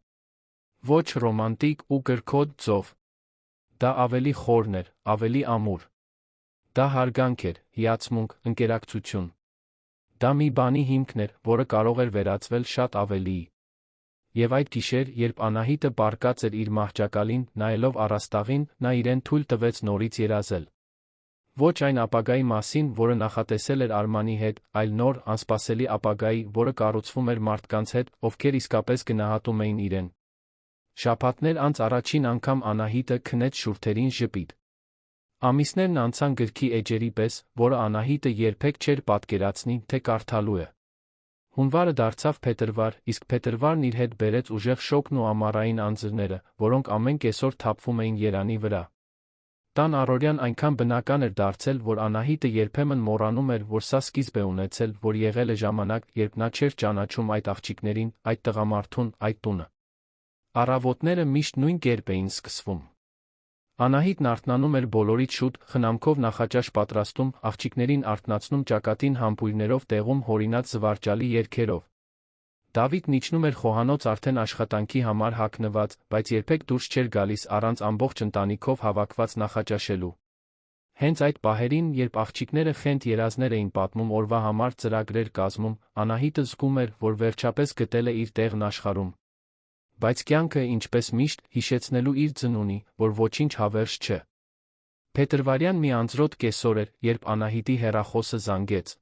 Speaker 1: Ոչ ռոմանտիկ ու գրքոտ ձով։ Դա ավելի խորն էր, ավելի ամուր։ Դա հարգանք էր, հիացմունք, ընկերակցություն։ Դա մի բանի հիմքն էր, որը կարող էր վերածվել շատ ավելիի։ Եվ այդ գիշեր, երբ Անահիտը պառկած էր իր մահճակալին, նայելով առաստաղին, նա իրեն թույլ տվեց նորից երազել։ Ոչ այն ապագայի մասին, որը նախատեսել էր Արմանի հետ, այլ նոր, անսպասելի ապագայի, որը կառուցվում էր մարդկանց հետ, ովքեր իսկապես գնահատում էին իրեն։ Շաբաթներ անց առաջին անգամ Անահիտը քնեց շուրթերին ժպիտ։ Ամիսներն անցան գրքի էջերի պես, որը Անահիտը երբեք չէր պատկերացնի, թե կարդալու է։ Հունվարը դարձավ փետրվար, իսկ փետրվարն իր հետ բերեց ուժեղ շոգն ու ամառային անձրները, որոնք ամեն կեսօր թափվում էին Երանի վրա։ Տան առօրյան այնքան բնական էր դարձել, որ Անահիտը երբեմն մոռանում էր, որ սա սկիզբ է ունեցել, որ եղել է ժամանակ, երբ նա չէր ճանաչում այդ աղջիկներին, այդ տղամարդուն, այդ տունը։ Առավոտները միշտ նույն կերպ էին սկսվում։ Անահիտն արթնանում էր բոլորից շուտ, խնամքով նախաճաշ պատրաստում, աղջիկներին արթնացնում ճակատին համբույրներով տեղում հորինած զվարճալի երգերով։ Դավիթն իջնում էր խոհանոց արդեն աշխատանքի համար հագնված, բայց երբեք դուրս չէր գալիս առանց ամբողջ ընտանիքով հավաքված նախաճաշելու։ Հենց այդ պահերին, երբ աղջիկները խենթ երազներ էին պատմում օրվա համար ծրագրեր կազմում, Անահիտը զգում էր, որ վերջապես գտել է իր տեղն աշխարհում։ Բայց կյանքը, ինչպես միշտ, հիշեցնելու իր ձն ունի, որ ոչինչ հավերժ չէ։ Փետրվարյան մի անձրոտ կեսօր էր, երբ Անահիտի հեռախոսը զանգեց։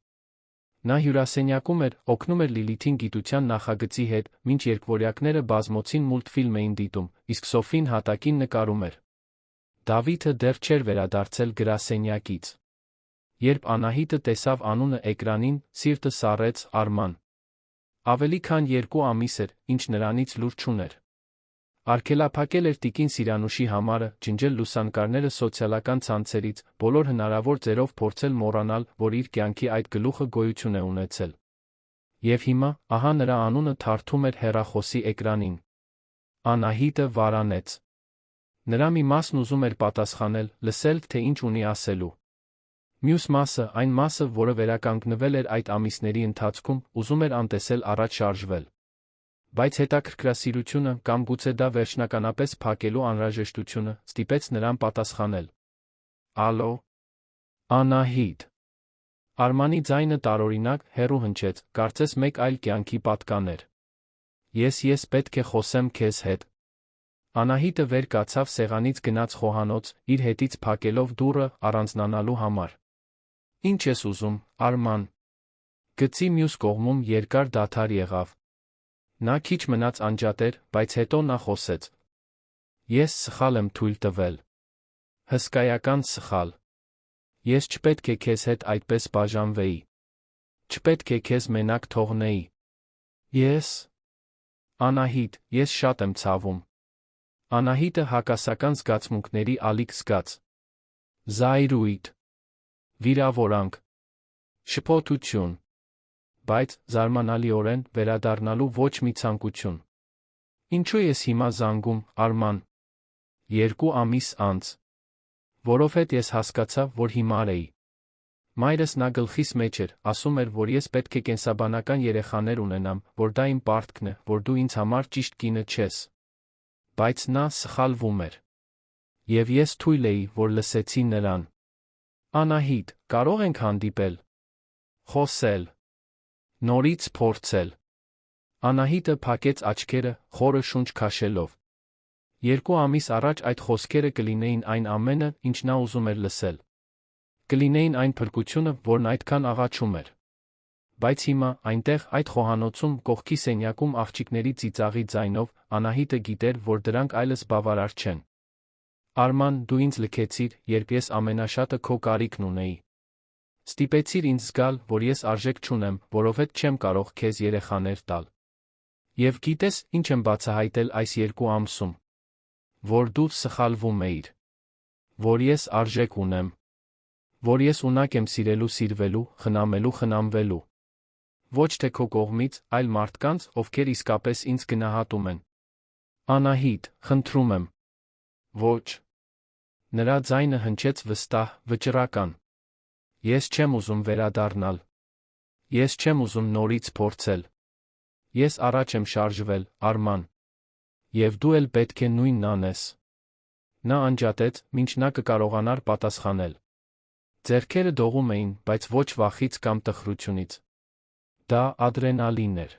Speaker 1: Նա հյուրասենյակում էր, օգնում էր Լիլիթին գիտության նախագծի հետ, մինչ երկվորյակները բազմոցին մուլտֆիլմ էին դիտում, իսկ Սոֆին հատակին նկարում էր։ Դավիթը դեռ չէր վերադարձել գրասենյակից։ Երբ Անահիտը տեսավ անունը էկրանին, սիրտը սառեց Արման։ Ավելի քան 2 ամիս էր, ինչ նրանից լուր չուներ։ Արգելափակել էր տիկին Սիրանուշի համարը, ջնջել լուսանկարները սոցիալական ցանցերից, բոլոր հնարավոր ձերով փորձել մոռանալ, որ իր կյանքի այդ գլուխը գոյություն է ունեցել։ Եվ հիմա, ահա նրա անունը թարթում էր հեռախոսի էկրանին։ Անահիտը վարանեց։ Նրա մի մասն ուզում էր պատասխանել, լսել, թե ինչ ունի ասելու։ Մյուս մասը, այն մասը, որը վերականգնվել էր այդ ամիսների ընթացքում, ուզում էր անտեսել առաջ շարժվել։ Բայց հետաքրքրասիրությունը, կամ գուցե դա վերջնականապես փակելու անհրաժեշտությունը, ստիպեց նրան պատասխանել։ Ալո։ Անահիտ։ Արմանի ձայնը տարօրինակ, հեռու հնչեց, կարծես մեկ այլ կյանքի պատկաներ։ Ես պետք է խոսեմ քեզ հետ։ Անահիտը վեր կացավ սեղանից գնաց խոհանոց, իր հետից փակելով դուռը, առանձնանալու համար։ Ինչ ես ուզում, Արման։ Գծի մյուս կողմում երկար դադար եղավ։ Նա քիչ մնաց անջատեր, բայց հետո նա խոսեց։ Ես սխալ եմ թույլ տվել։ Հսկայական սխալ։ Ես չպետք է քեզ հետ այդպես բաժանվեի։ Չպետք է քեզ մենակ թողնեի։ Ես… Անահիտ, ես շատ եմ ցավում։ Անահիտը հակասական զգացմունքների ալիք զգաց։ Զայրույթ։ Վիրավորանք։ Շփոթություն։ Բայց, զարմանալիորեն, վերադառնալու ոչ մի ցանկություն։ Ինչու ես հիմա զանգում, Արման։ 2 ամիս անց։ Որովհետև ես հասկացա, որ հիմար էի։ Մայրս նա գլխիս մեջ էր, ասում էր, որ ես պետք է կենսաբանական երեխաներ ունենամ, որ դա իմ պարտքն է, որ դու ինձ համար ճիշտ կինը չես։ Բայց նա սխալվում էր։ Եվ ես թույլ էի, որ լսեցի նրան։ Անահիտ, կարող ենք հանդիպել։ Խոսել։ Նորից փորձել։ Անահիտը փակեց աչքերը, խորը շունչ քաշելով։ 2 ամիս առաջ այդ խոսքերը կլինեին այն ամենը, ինչ նա ուզում էր լսել։ Կլինեին այն փրկությունը, որն այդքան աղաչում էր։ Բայց հիմա, այնտեղ, այդ խոհանոցում, կողքի սենյակում աղջիկների ծիծաղի ձայնով, Անահիտը գիտեր, որ դրանք այլևս բավարար չեն։ Արման, դու ինձ լքեցիր, երբ ես ամենաշատը քո կարիքն ունեի։ Ստիպեցիր ինձ զգալ, որ ես արժեք չունեմ, որովհետև չեմ կարող քեզ երեխաներ տալ։ Եվ գիտես, ինչ եմ բացահայտել այս 2 ամսում։ Որ դու սխալվում էիր։ Որ ես արժեք ունեմ։ Որ ես ունակ եմ սիրելու սիրվելու, խնամելու խնամվելու։ Ոչ թե քո կողմից, այլ մարդկանց, ովքեր իսկապես ինձ գնահատում են։ Անահիտ, խնդրում եմ։ Ոչ։ Նրա ձայնը հնչեց վստահ, վճռական։ Ես չեմ ուզում վերադառնալ։ Ես չեմ ուզում նորից փորձել։ Ես առաջ եմ շարժվել, Արման։ Եվ դու էլ պետք է նույնն անես։ Նա անջատեց, մինչ նա կկարողանար պատասխանել։ Ձեռքերը դողում էին, բայց ոչ վախից կամ տխրությունից։ Դա ադրենալին էր։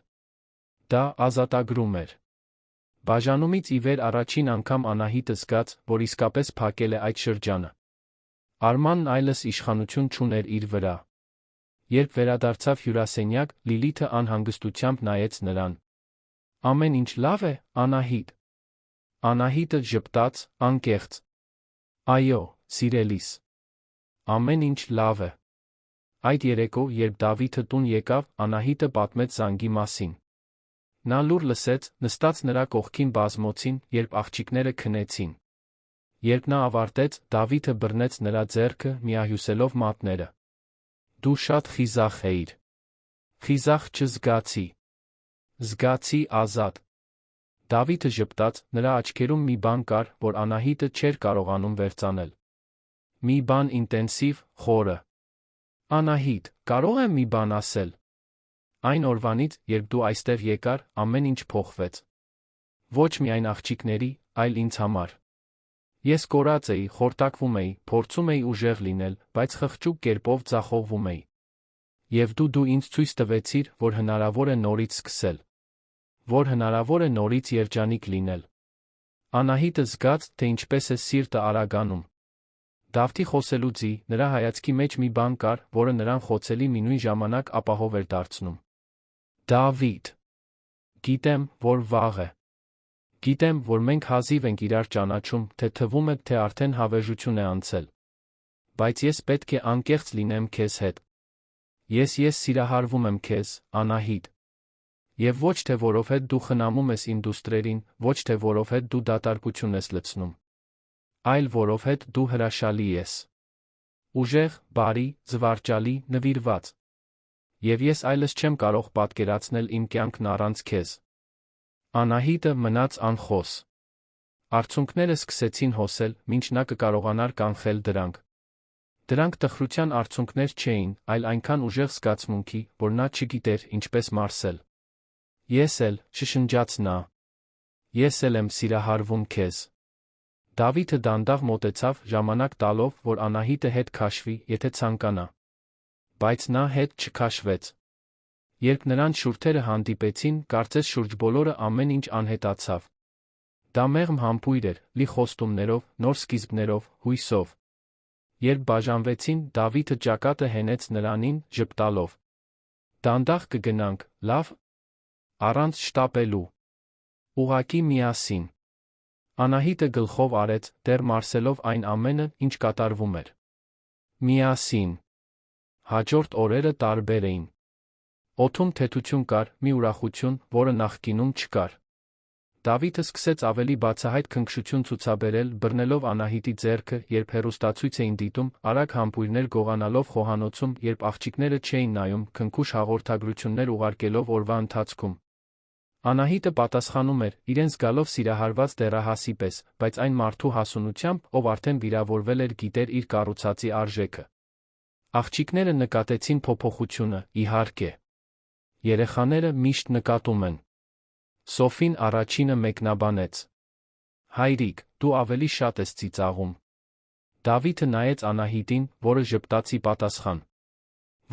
Speaker 1: Դա ազատագրում էր։ Բաժանումից ի վեր առաջին անգամ Անահիտը զգաց, որ իսկապես փակել է այդ շրջանը։ Արմանն այլևս իշխանություն չուներ իր վրա։ Երբ վերադարձավ հյուրասենյակ, Լիլիթը անհանգստությամբ նայեց նրան։ Ամեն ինչ լավ է, Անահիտ։ Անահիտը ժպտաց, անկեղծ։ Այո, սիրելիս։ ամեն ինչ լավ է։ Այդ երեկո, երբ Դավիթը տուն եկավ, Անահիտը պատմեց զանգի մասին։ Նա լուր լսեց, նստած նրա կողքին բազմոցին, երբ աղջիկները քնեցին։ Երբ նա ավարտեց, Դավիթը բռնեց նրա ձեռքը, միահյուսելով մատները։ Դու շատ խիզախ էիր։ Խիզախ չզգացի։ Զգացի ազատ։ Դավիթը ժպտաց, նրա աչքերում մի բան կար, որ Անահիտը չէր կարողանում վերծանել։ Մի բան ինտենսիվ, խորը։ Անահիտ, կարող եմ մի բան ասել։ Այն օրվանից, երբ դու այստեղ եկար, ամեն ինչ փոխվեց։ Ոչ միայն աղջիկների, այլ ինձ համար։ Ես կորած էի, խորտակվում էի, փորձում էի ուժեղ լինել, բայց խղճուկ կերպով ձախողվում էի։ Եվ դու ինձ ցույց տվեցիր, որ հնարավոր է նորից սկսել։ Որ հնարավոր է նորից երջանիկ լինել։ Անահիտը զգաց, թե ինչպես է սիրտը արագանում։ Դավթի խոսելուց նրա հայացքի մեջ մի բան կար, որը նրան խոցելի մի նույն ժամանակ ապահով էր դարձնում։ Դավիթ, գիտեմ, որ վաղ է։ Գիտեմ, որ մենք հազիվ ենք իրար ճանաչում, թե թվում է, թե արդեն հավերժություն է անցել։ Բայց ես պետք է անկեղծ լինեմ քեզ հետ։ Ես սիրահարվում եմ քեզ, Անահիտ։ Եվ ոչ թե որովհետև դու խնամում ես իմ դուստրերին, ոչ թե որովհետև դու դատարկություն ես լցնում, այլ որովհետև դու հրաշալի ես։ Ուժեղ, բարի, զվարճալի, նվիրված։ Եվ ես այլս չեմ կարող պատկերացնել իմ կյանքն առանց քեզ։ Անահիտը մնաց անխոս։ Արցունքները սկսեցին հոսել, մինչ նա կկարողանար կանխել դրանք։ Դրանք տխրության արցունքներ չէին, այլ այնքան ուժեղ զգացմունքի, որ նա չգիտեր ինչպես մարսել։ Ես էլ, շշնջաց նա։ Ես էլ եմ սիրահարվում քեզ։ Դավիթը դանդաղ մոտեցավ, ժամանակ տալով, որ Անահիտը հետ քաշվի, եթե ցանկանա։ Բայց նա հետ չքաշվեց։ Երբ նրանց շուրթերը հանդիպեցին, կարծես շուրջ բոլորը ամեն ինչ անհետացավ։ Դա մեղմ համբույր էր, լի խոստումներով, նոր սկիզբներով, հույսով։ Երբ բաժանվեցին, Դավիթը ճակատը հենեց նրանին, ժպտալով. Դանդաղ կգնանք, լավ։ Առանց շտապելու։ Ուղղակի միասին։ Անահիտը գլխով արեց, դեռ մարսելով այն ամենը, ինչ կատարվում էր։ Միասին։ Հաջորդ օրերը տարբեր էին։ Օդում թեթություն կար, մի ուրախություն, որը նախկինում չկար։ Դավիթը սկսեց ավելի բացահայտ քնքշություն ցուցաբերել, բռնելով Անահիտի ձեռքը, երբ հեռուստացույց էին դիտում, արագ համբույրներ գողանալով խոհանոցում, երբ աղջիկները չէին նայում, քնքուշ հաղորդագրություններ ուղարկելով օրվա ընթացքում։ Անահիտը պատասխանում էր, իրեն զգալով սիրահարված դեռահասի պես, բայց այն մարդու հասունությամբ, ով արդեն վիրավորվել էր, գիտեր իր կառուցածի արժեքը։ Աղջիկները նկատեցին փոփոխությունը, իհարկե։ Երեխաները միշտ նկատում են։ Սոֆին առաջինը մեկնաբանեց. Հայրիկ, դու ավելի շատ ես ծիծաղում։ Դավիթը նայեց Անահիտին, որը ժպտացի պատասխան.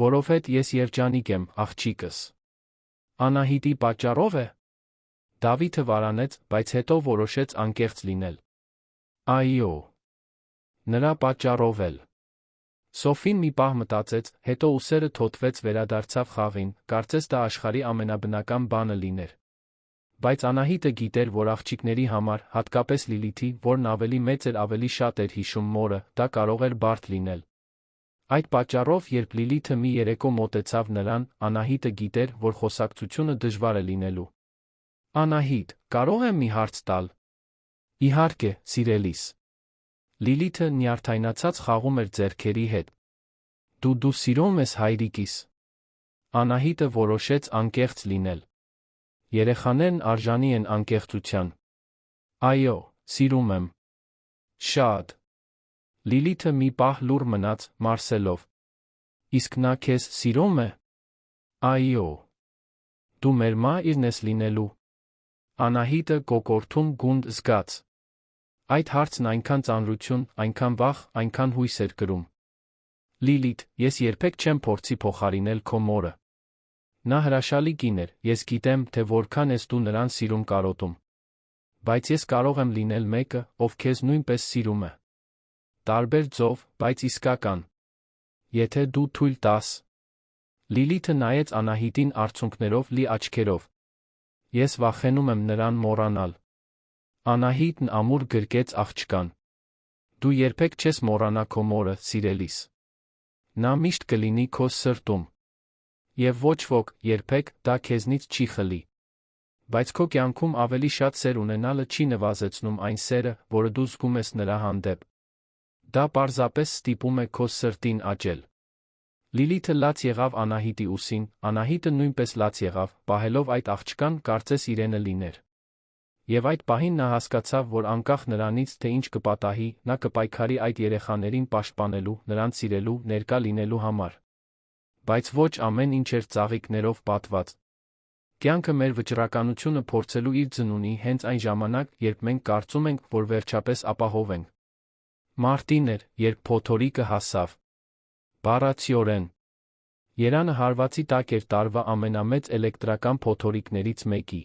Speaker 1: Որովհետև ես երջանիկ եմ, աղջիկս։ Անահիտի պատճառով է։ Դավիթը վարանեց, բայց հետո որոշեց անկեղծ լինել. Այո։ Նրա պատճառով էլ։ Սոֆին մի պահ մտածեց, հետո ուսերը թոթվեց, վերադարձավ խաղին, կարծես դա աշխարհի ամենաբնական բանը լիներ։ Բայց Անահիտը գիտեր, որ աղջիկների համար, հատկապես Լիլիթի, որն ավելի մեծ էր, ավելի շատ էր հիշում մորը, դա կարող էր բարդ լինել։ Այդ պատճառով, երբ Լիլիթը մի երեկո մոտեցավ նրան, Անահիտը գիտեր, որ խոսակցությունը դժվար է լինելու։ Անահիտ, կարող եմ մի հարց տալ։ Իհարկե, սիրելիս։ Լիլիթը նյարդայնացած խաղում էր ձեռքերի հետ։ Դու սիրում ես հայրիկիս։ Անահիտը որոշեց անկեղծ լինել։ Երեխաներն արժանի են անկեղծության։ Այո, սիրում եմ։ Շատ։ Լիլիթը մի պահ լուռ մնաց, մարսելով։ Իսկ նա քեզ սիրում է։ Այո։ Դու մեր մայրն ես լինելու։ Անահիտը կոկորդում գունդ զգաց։ Այդ հարցն այնքան ծանրություն, այնքան վախ, այնքան հույս էր կրում։ Լիլիթ, ես երբեք չեմ փորձի փոխարինել քո մորը։ Նա հրաշալի կին էր, ես գիտեմ, թե որքան ես դու նրան սիրում կարոտում։ Բայց ես կարող եմ լինել մեկը, ով քեզ նույնպես սիրում է։ Տարբեր ձով, բայց իսկական։ Եթե դու թույլ տաս։ Լիլիթը նայեց Անահիտին արցունքներով լի աչքերով։ Ես վախենում եմ նրան մոռանալ։ Անահիտն ամուր գրկեց աղջկան։ Դու երբեք չես մոռանա քո մորը, սիրելիս։ Նա միշտ կլինի քո սրտում։ Եվ ոչ ոք երբեք դա քեզնից չի խլի։ Բայց քո կյանքում ավելի շատ սեր ունենալը չի նվազեցնում այն սերը, որը դու զգում ես նրա հանդեպ։ Դա պարզապես ստիպում է քո սրտին աճել։ Լիլիթը լաց եղավ Անահիտի ուսին, Անահիտը նույնպես լաց եղավ, պահելով այդ աղջկան, կարծես իրենը լիներ։ Եվ այդ պահին նա հասկացավ, որ անկախ նրանից, թե ինչ կպատահի, նա կպայքարի այդ երեխաներին պաշտպանելու, նրանց սիրելու, ներկա լինելու համար։ Բայց ոչ ամեն ինչ էր ծաղիկներով պատված։ Կյանքը մեր վճռականությունը փորձելու իր ձն ունի հենց այն ժամանակ, երբ մենք կարծում ենք, որ վերջապես ապահով ենք։ Մարտին էր, երբ փոթորիկը հասավ։ Բառացիորեն։ Երանը հարվածի տակ էր տարվա ամենամեծ էլեկտրական փոթորիկներից մեկի։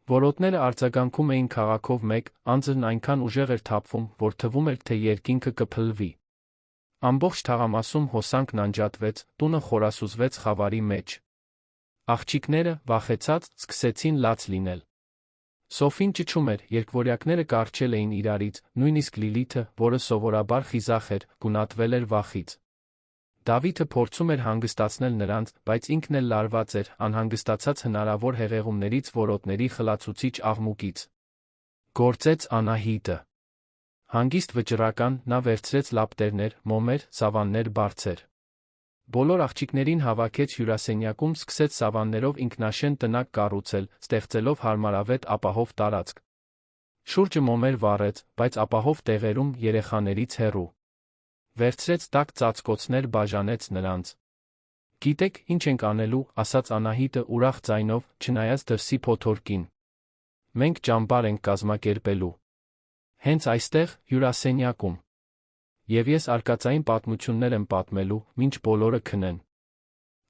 Speaker 1: Որոտները արձագանքում էին քաղաքով մեկ, անձրն այնքան ուժեղ էր թափվում, որ թվում էր, թե երկինքը կփլվի։ Ամբողջ թաղամասում հոսանքն անջատվեց, տունը խորասուզվեց խավարի մեջ։ Աղջիկները, վախեցած, սկսեցին լաց լինել։ Սոֆին ճչում էր, երկվորյակները կառչել էին իրարից, նույնիսկ Լիլիթը, որը սովորաբար խիզախ էր, գունատվել էր վախից։ Դավիթը փորձում էր հանգստացնել նրանց, բայց ինքն էլ լարված էր, անհանգստացած հնարավոր հեղեղումներից, որոտների խլացուցիչ աղմուկից։ Գործեց Անահիտը։ Հանգիստ վճռական, նա վերցրեց լապտերներ, մոմեր, սավաններ բարձր։ Բոլոր աղջիկներին հավաքեց հյուրասենյակում, սկսեց սավաններով ինքնաշեն տնակ կառուցել, ստեղծելով հարմարավետ ապահով տարածք։ Շուրջը մոմեր վառեց, բայց ապահով տեղերում երեխաներից հեռու։ Վերցրեց տաք ծածկոցներ, բաժանեց նրանց։ Գիտեք, ինչ ենք անելու, ասաց Անահիտը ուրախ ձայնով, չնայած դրսի փոթորկին։ Մենք ճամբար ենք կազմակերպելու։ Հենց այստեղ, հյուրասենյակում։ Եվ ես արկածային պատմություններ եմ պատմելու, մինչ բոլորը քնեն։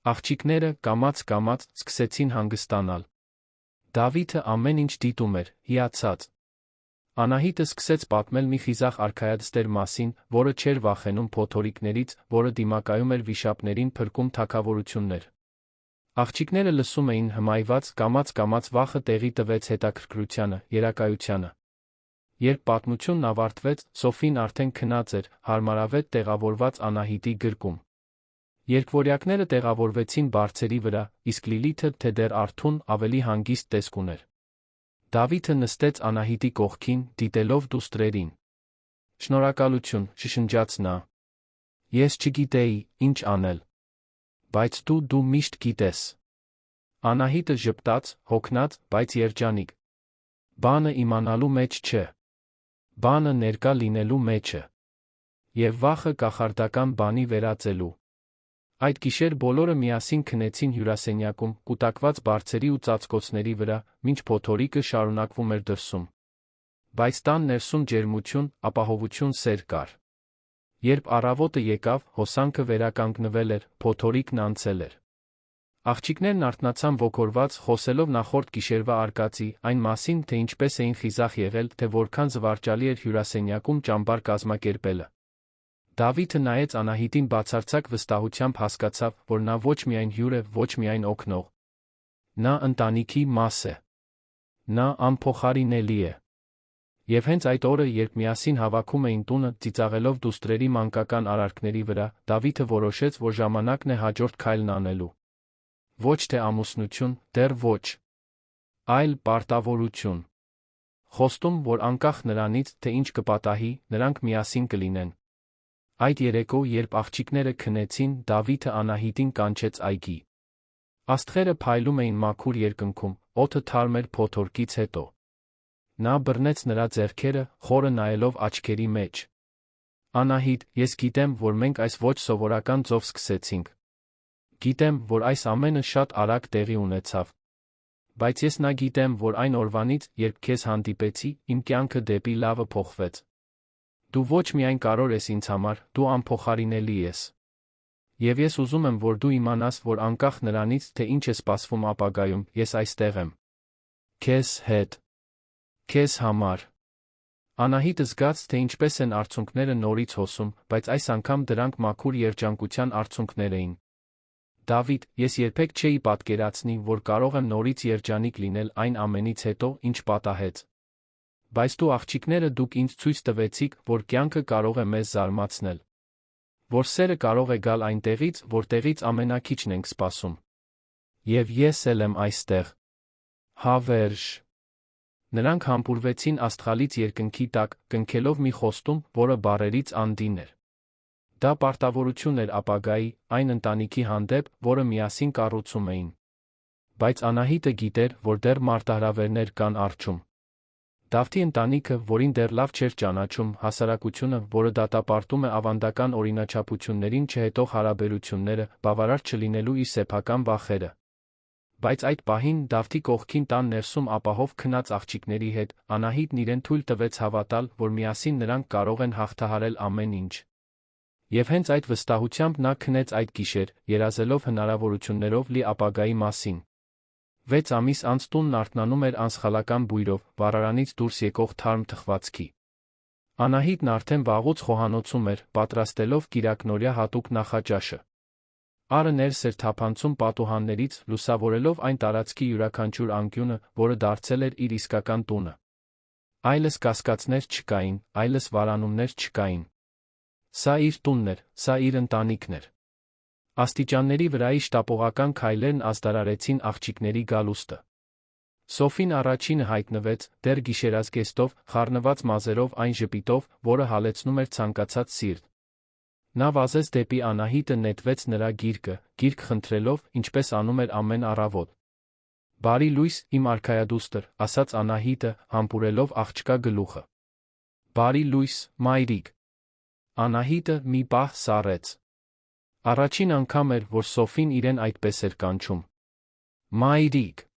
Speaker 1: Աղջիկները, կամաց-կամաց, սկսեցին հանգստանալ։ Դավիթը ամեն ինչ դիտում էր, հիացած։ Անահիտը սկսեց պատմել մի խիզախ արքայադստեր մասին, որը չէր վախենում փոթորիկներից, որը դիմակայում էր վիշապներին, փրկում թագավորություններ։ Աղջիկները լսում էին հմայված, կամաց-կամաց վախը տեղի տվեց հետաքրքրությանը, երակայությանը։ Երբ պատմությունն ավարտվեց, Սոֆին արդեն քնած էր, հարմարավետ տեղավորված Անահիտի գրկում։ Երկվորյակները տեղավորվեցին բարձերի վրա, իսկ Լիլիթը, թե դեռ արթուն, ավելի հանգիստ տեսք ուներ։ Դավիթը նստեց Անահիտի կողքին, դիտելով դուստրերին։ Շնորհակալություն, շշնջաց նա։ Ես չգիտեի, ինչ անել։ Բայց դու միշտ գիտես։ Անահիտը ժպտաց, հոգնած, բայց երջանիկ։ Բանը իմանալու մեջ չէ։ Բանը ներկա լինելու մեջ է։ Եվ վախը կախարդական բանի վերածելու։ Այդ գիշեր բոլորը միասին քնեցին հյուրասենյակում, կուտակված բարձերի ու ծածկոցների վրա, մինչ փոթորիկը շարունակվում էր դրսում։ Բայց տան ներսում ջերմություն, ապահովություն, սեր կար։ Երբ առավոտը եկավ, հոսանքը վերականգնվել էր, փոթորիկն անցել էր։ Աղջիկներն արթնացան ոգորված, խոսելով նախորդ գիշերվա արկածի, այն մասին, թե ինչպես էին խիզախ եղել, թե որքան զվարճալի էր հյուրասենյակում ճամբար կազմակերպելը։ Դավիթը նայեց Անահիտին բացարձակ վստահությամբ հասկացավ, որ նա ոչ միայն հյուր է, ոչ միայն օգնող։ Նա ընտանիքի մաս է։ Նա անփոխարինելի է։ Եվ հենց այդ օրը, երբ միասին հավաքում էին տունը, ծիծաղելով դուստրերի մանկական արարքների վրա, Դավիթը որոշեց, որ ժամանակն է հաջորդ քայլն անելու։ Ոչ թե ամուսնություն, դեռ ոչ, այլ պարտավորություն։ Խոստում, որ անկախ նրանից, թե ինչ կպատահի, նրանք միասին կլինեն։ Այդ երեկո, երբ աղջիկները քնեցին, Դավիթը Անահիտին կանչեց այգի։ Աստղերը փայլում էին մաքուր երկնքում, օդը թարմ էր փոթորկից հետո։ Նա բռնեց նրա ձեռքերը, խորը նայելով աչքերի մեջ։ Անահիտ, ես գիտեմ, որ մենք այս ոչ սովորական ձով սկսեցինք։ Գիտեմ, որ այս ամենը շատ արագ տեղի ունեցավ։ Բայց ես նա գիտեմ, որ այն օրվանից, երբ քեզ հանդիպեցի, իմ կյանքը դեպի լավը փոխվեց։ Դու ոչ միայն կարևոր ես ինձ համար, դու անփոխարինելի ես։ Եվ ես ուզում եմ, որ դու իմանաս, որ անկախ նրանից, թե ինչ է սպասվում ապագայում, ես այստեղ եմ։ Քեզ հետ։ Քեզ համար։ Անահիտը զգաց, թե ինչպես են արցունքները նորից հոսում, բայց այս անգամ դրանք մաքուր երջանկության արցունքներ էին։ Դավիթ, ես երբեք չէի պատկերացնի, որ կարող եմ նորից երջանիկ լինել այն ամենից հետո, ինչ պատահեց։ Բայց դու աղջիկները դուք ինձ ցույց տվեցիք, որ կյանքը կարող է մեզ զարմացնել։ որ սերը կարող է գալ այնտեղից, որտեղից ամենաքիչն ենք սպասում։ Եվ ես էլ եմ այստեղ։ Հավերժ։ Նրանք համբուրվեցին աստղալից երկնքի տակ, կնքելով մի խոստում, որը բառերից անդին էր։ Դա պարտավորություն էր ապագայի, այն ընտանիքի հանդեպ, որը միասին կառուցում էին։ Բայց Անահիտը գիտեր, որ դեռ մարտահրավերներ կան առջում։ Դավթի ընտանիքը, որին դեռ լավ չէր ճանաչում, հասարակությունը, որը դատապարտում է ավանդական օրինաչափություններին չհետող հարաբերությունները, բավարար չլինելու իր սեփական վախերը։ Բայց այդ պահին Դավթի կողքին տան ներսում ապահով քնած աղջիկների հետ, Անահիտն իրեն թույլ տվեց հավատալ, որ միասին նրանք կարող են հաղթահարել ամեն ինչ։ Եվ հենց այդ վստահությամբ նա քնեց այդ գիշեր, երազելով հնարավորություններով լի ապագայի մասին։ 6 ամիս անց տունն արթնանում էր անսխալական բույրով, վառարանից դուրս եկող թարմ թխվածքի։ Անահիտն արդեն վաղուց խոհանոցում էր, պատրաստելով կիրակնօրյա հատուկ նախաճաշը։ Արը ներս էր թափանցում պատուհաններից, լուսավորելով այն տարածքի յուրաքանչյուր անկյունը, որը դարձել էր իր իսկական տունը։ Այլս կասկածներ չկային, այլս վարանումներ չկային։ Սա իր տունն էր, սա իր ընտանիքն էր։ Աստիճանների վրայի շտապողական քայլերն ազդարարեցին աղջիկների գալուստը։ Սոֆին առաջինը հայտնվեց, դեռ գիշերազգեստով, խառնված մազերով այն ժպիտով, որը հալեցնում էր ցանկացած սիրտ։ Նա վազեց դեպի Անահիտը, նետվեց նրա գիրկը, գիրք խնդրելով, ինչպես անում էր ամեն առավոտ։ «Բարի լույս, իմ արքայադուստր», ասաց Անահիտը, համբուրելով աղջկա գլուխը։ «Բարի լույս, մայրիկ»։ Անահիտը մի պահ սառեց։ Առաջին անգամ էր, որ Սոֆին իրեն այդպես էր կանչում։ «Մայրիկ»։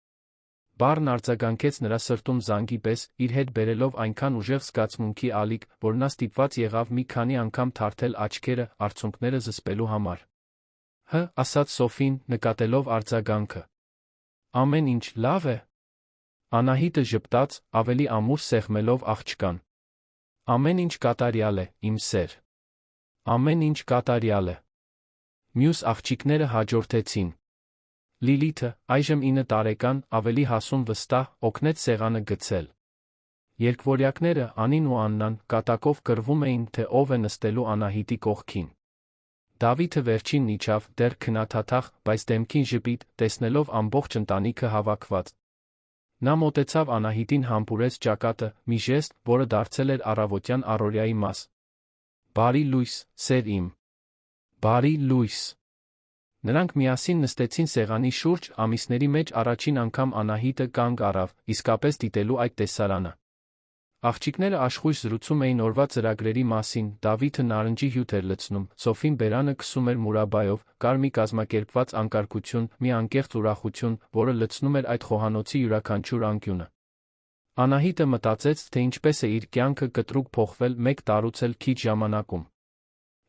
Speaker 1: Բառն արձագանքեց նրա սրտում զանգի պես, իր հետ բերելով այնքան ուժեղ զգացմունքի ալիք, որ նա ստիպված եղավ մի քանի անգամ թարթել աչքերը, արցունքները զսպելու համար։ «Հը», ասաց Սոֆին, նկատելով արձագանքը։ «Ամեն ինչ լավ է»։ Անահիտը ժպտաց, ավելի ամուր սեղմելով աղջկան։ «Ամեն ինչ կատարյալ է, իմ սեր։ Ամեն ինչ կատարյալ է»։ Մյուս աղջիկները հաջորդեցին։ Լիլիթը, այժմ 9 տարեկան, ավելի հասուն վստահ, օգնեց սեղանը գցել։ Երկվորյակները, Անին ու Աննան, կատակով կռվում էին, թե ով է նստելու Անահիտի կողքին։ Դավիթը վերջինն իջավ, դեռ քնաթաթախ, բայց դեմքին ժպիտ, տեսնելով ամբողջ ընտանիքը հավաքված։ Նա մոտեցավ Անահիտին, համբուրեց ճակատը, մի ժեստ, որը դարձել էր առավոտյան առօրյայի մաս։ «Բարի լույս, սեր իմ։ Բարի լույս»։ Նրանք միասին նստեցին սեղանի շուրջ, ամիսների մեջ առաջին անգամ Անահիտը կանգ առավ, իսկապես դիտելու այդ տեսարանը։ Աղջիկները աշխույժ զրուցում էին օրվա ծրագրերի մասին, Դավիթը նարնջի հյութ էր լցնում, Սոֆին բերանը քսում էր մուրաբայով, կար մի կազմակերպված անկարգություն, մի անկեղծ ուրախություն, որը լցնում էր այդ խոհանոցի յուրաքանչյուր անկյունը։ Անահիտը մտածեց, թե ինչպես է իր կյանքը կտրուկ փոխվել մեկ տարուց էլ քիչ ժամանակում։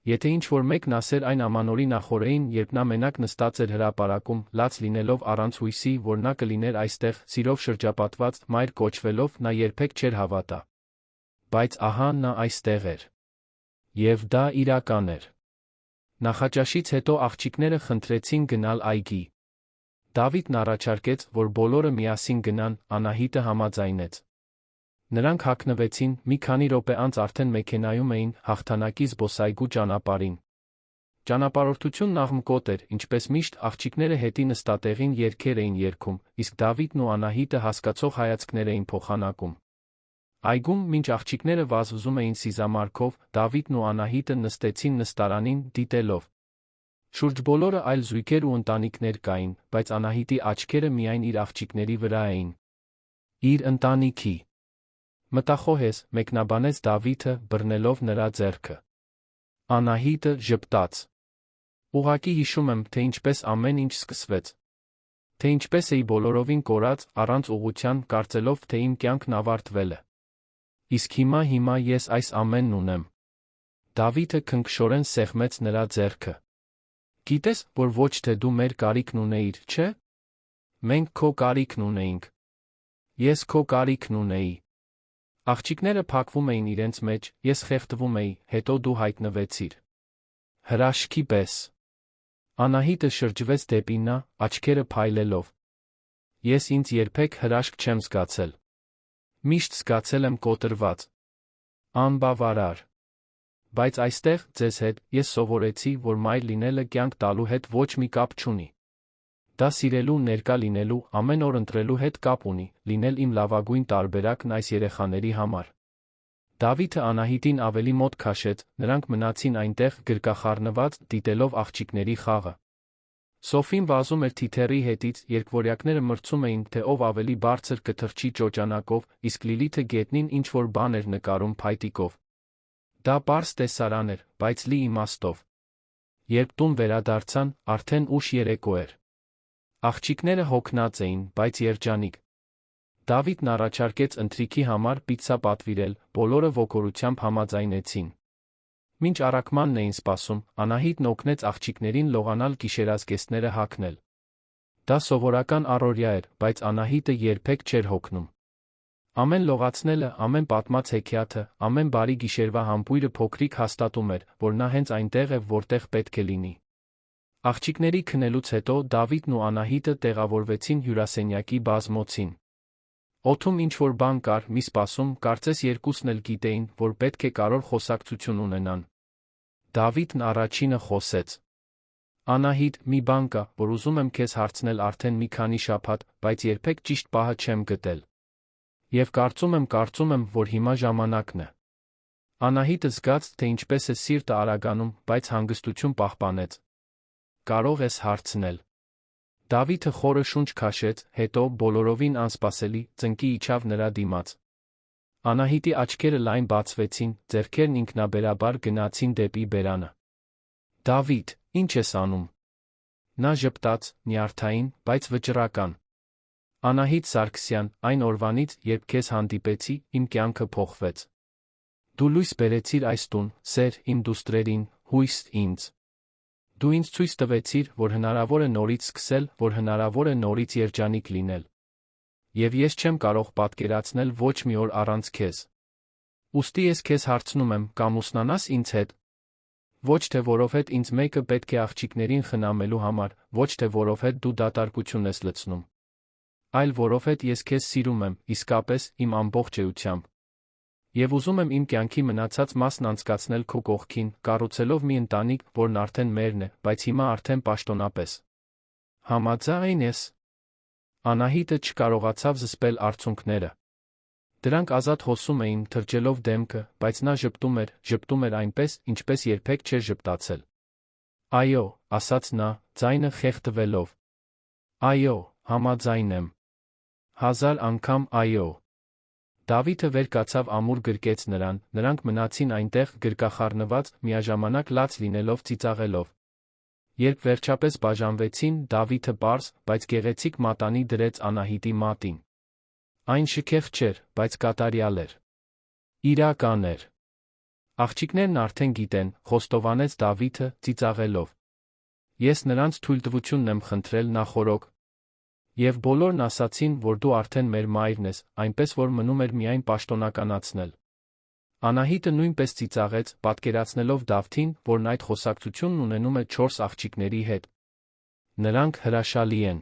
Speaker 1: Եթե ինչ-որ մեկն ասեր այն ամանորի նախօրեին, երբ նա մենակ նստած էր հրապարակում, լաց լինելով առանց հույսի, որ նա կլիներ այստեղ, սիրով շրջապատված, մայր կոչվելով, նա երբեք չէր հավատա։ Բայց ահա նա այստեղ էր։ Եվ դա իրական էր։ Նախաճաշից հետո աղջիկները խնդրեցին գնալ այգի։ Դավիթն առաջարկեց, որ բոլորը միասին գնան, Անահիտը համաձայնեց։ Նրանք հագնվեցին, մի քանի րոպե անց արդեն մեքենայում էին, հաղթանակի զբոսայգու ճանապարհին։ Ճանապարհորդությունն աղմկոտ էր, ինչպես միշտ, աղջիկները հետի նստատեղին երգեր էին երգում, իսկ Դավիթն ու Անահիտը հասկացող հայացքներ էին փոխանակում։ Այգում, մինչ աղջիկները վազվզում էին սիզամարգով, Դավիթն ու Անահիտը նստեցին նստարանին, դիտելով։ Շուրջ բոլորը այլ զույգեր ու ընտանիքներ կային, բայց Անահիտի աչքերը միայն իր աղջիկների վրա էին։ Իր ընտանիքի։ Մտախոհ ես, մեկնաբանեց Դավիթը, բռնելով նրա ձեռքը։ Անահիտը ժպտաց։ Ուղղակի հիշում եմ, թե ինչպես ամեն ինչ սկսվեց։ Թե ինչպես էի բոլորովին կորած, առանց ուղղության, կարծելով, թե իմ կյանքն ավարտվել է։ Իսկ հիմա ես այս ամենն ունեմ։ Դավիթը քնքշորեն սեղմեց նրա ձեռքը։ Գիտես, որ ոչ թե դու մեր կարիքն ունեիր, չէ՞։ Մենք քո կարիքն ունեինք։ Ես քո կարիքն ունեի։ Աղջիկները փակվում էին իրենց մեջ, ես խեղդվում էի, հետո դու հայտնվեցիր։ Հրաշքի պես։ Անահիտը շրջվեց դեպի նա, աչքերը փայլելով։ Ես ինձ երբեք հրաշք չեմ զգացել։ Միշտ զգացել եմ կոտրված։ Անբավարար։ Բայց այստեղ, ձեզ հետ, ես սովորեցի, որ մայր լինելը կյանք տալու հետ ոչ մի կապ չունի։ Դա սիրելու, ներկա լինելու, ամեն օր ընտրելու հետ կապ ունի, լինել իմ լավագույն տարբերակն այս երեխաների համար։ Դավիթը Անահիտին ավելի մոտ քաշեց, նրանք մնացին այնտեղ գրկախառնված, դիտելով աղջիկների խաղը։ Սոֆին վազում էր թիթեռի հետից, երկվորյակները մրցում էին, թե ով ավելի բարձր կթռչի ճոճանակով, իսկ Լիլիթը գետնին ինչ-որ բան էր նկարում փայտիկով։ Դա պարզ տեսարան էր, բայց լի իմաստով։ Երբ տուն վերադարձան, արդեն ուշ երեկո էր։ Աղջիկները հոգնած էին, բայց երջանիկ։ Դավիթն առաջարկեց ընթրիքի համար պիցցա պատվիրել, բոլորը ոգորությամբ համաձայնեցին։ Մինչ առաքմանն էին սպասում, Անահիտն օգնեց աղջիկներին լողանալ գիշերազգեստները հագնել։ Դա սովորական առօրյա էր, բայց Անահիտը երբեք չէր հոգնում։ Ամեն լողացնելը, ամեն պատմած հեքիաթը, ամեն բարի գիշերվա համբույրը փոքրիկ հաստատում էր, որ նա հենց այնտեղ է, որտեղ պետք է լինի։ Աղջիկների քնելուց հետո Դավիթն ու Անահիտը տեղավորվեցին հյուրասենյակի բազմոցին։ Օդում ինչ-որ բան կար, մի սպասում, կարծես երկուսն էլ գիտեին, որ պետք է կարևոր խոսակցություն ունենան։ Դավիթն առաջինը խոսեց. Անահիտ, մի բան կա, որ ուզում եմ քեզ հարցնել արդեն մի քանի շաբաթ, բայց երբեք ճիշտ պահը չեմ գտել։ Եվ կարծում եմ, որ հիմա ժամանակն է։ Անահիտը զգաց, թե ինչպես է սիրտը արագանում, բայց հանգստություն պահպանեց։ Կարող ես հարցնել։ Դավիթը խորը շունչ քաշեց, հետո, բոլորովին անսպասելի, ծնկի իջավ նրա դիմաց։ Անահիտի աչքերը լայն բացվեցին, ձեռքերն ինքնաբերաբար գնացին դեպի բերանը։ Դավիթ, ինչ ես անում։ Նա ժպտաց, նյարդային, բայց վճռական։ Անահիտ Սարգսյան, այն օրվանից, երբ քեզ հանդիպեցի, իմ կյանքը փոխվեց։ Դու լույս բերեցիր այս տուն, սեր, իմ դուստրերին, հույս ինձ։ Դու ինձ ցույց տվեցիր, որ հնարավոր է նորից սկսել, որ հնարավոր է նորից երջանիկ լինել։ Եվ ես չեմ կարող պատկերացնել ոչ մի օր առանց քեզ։ Ուստի ես քեզ հարցնում եմ, կամուսնանաս ինձ հետ։ Ոչ թե որովհետև ինձ մեկը պետք է աղջիկներին խնամելու համար, ոչ թե որովհետև դու դատարկություն ես լցնում։ Այլ որովհետև ես քեզ սիրում եմ, իսկապես, իմ ամբողջ էությամբ։ Եվ ուզում եմ իմ կյանքի մնացած մասն անցկացնել քո կողքին, կառուցելով մի ընտանիք, որն արդեն մերն է, բայց հիմա արդեն պաշտոնապես։ Համաձայն ես։ Անահիտը չկարողացավ զսպել արցունքները։ Դրանք ազատ հոսում էին, թրջելով դեմքը, բայց նա ժպտում էր այնպես, ինչպես երբեք չէր ժպտացել։ Այո, ասաց նա, ձայնը խեղդվելով։ Այո, համաձայն եմ։ 1000 անգամ այո։ Դավիթը վեր կացավ ամուր գրկեց նրան, նրանք մնացին այնտեղ գրկախառնված, միաժամանակ լաց լինելով ծիծաղելով։ Երբ վերջապես բաժանվեցին, Դավիթը պարզ, բայց գեղեցիկ մատանի դրեց Անահիտի մատին։ Այն շքեղ չէր, բայց կատարյալ էր։ Իրական էր։ Աղջիկներն արդեն գիտեն, խոստովանեց Դավիթը, ծիծաղելով։ Ես նրանց թույլտվությունն եմ խնդրել նախօրոք։ Եվ բոլորն ասացին, որ դու արդեն մեր մայրն ես, այնպես որ մնում էր միայն պաշտոնականացնել։ Անահիտը նույնպես ծիծաղեց, պատկերացնելով Դավթին, որն այդ խոսակցությունն ունենում է 4 աղջիկների հետ։ Նրանք հրաշալի են։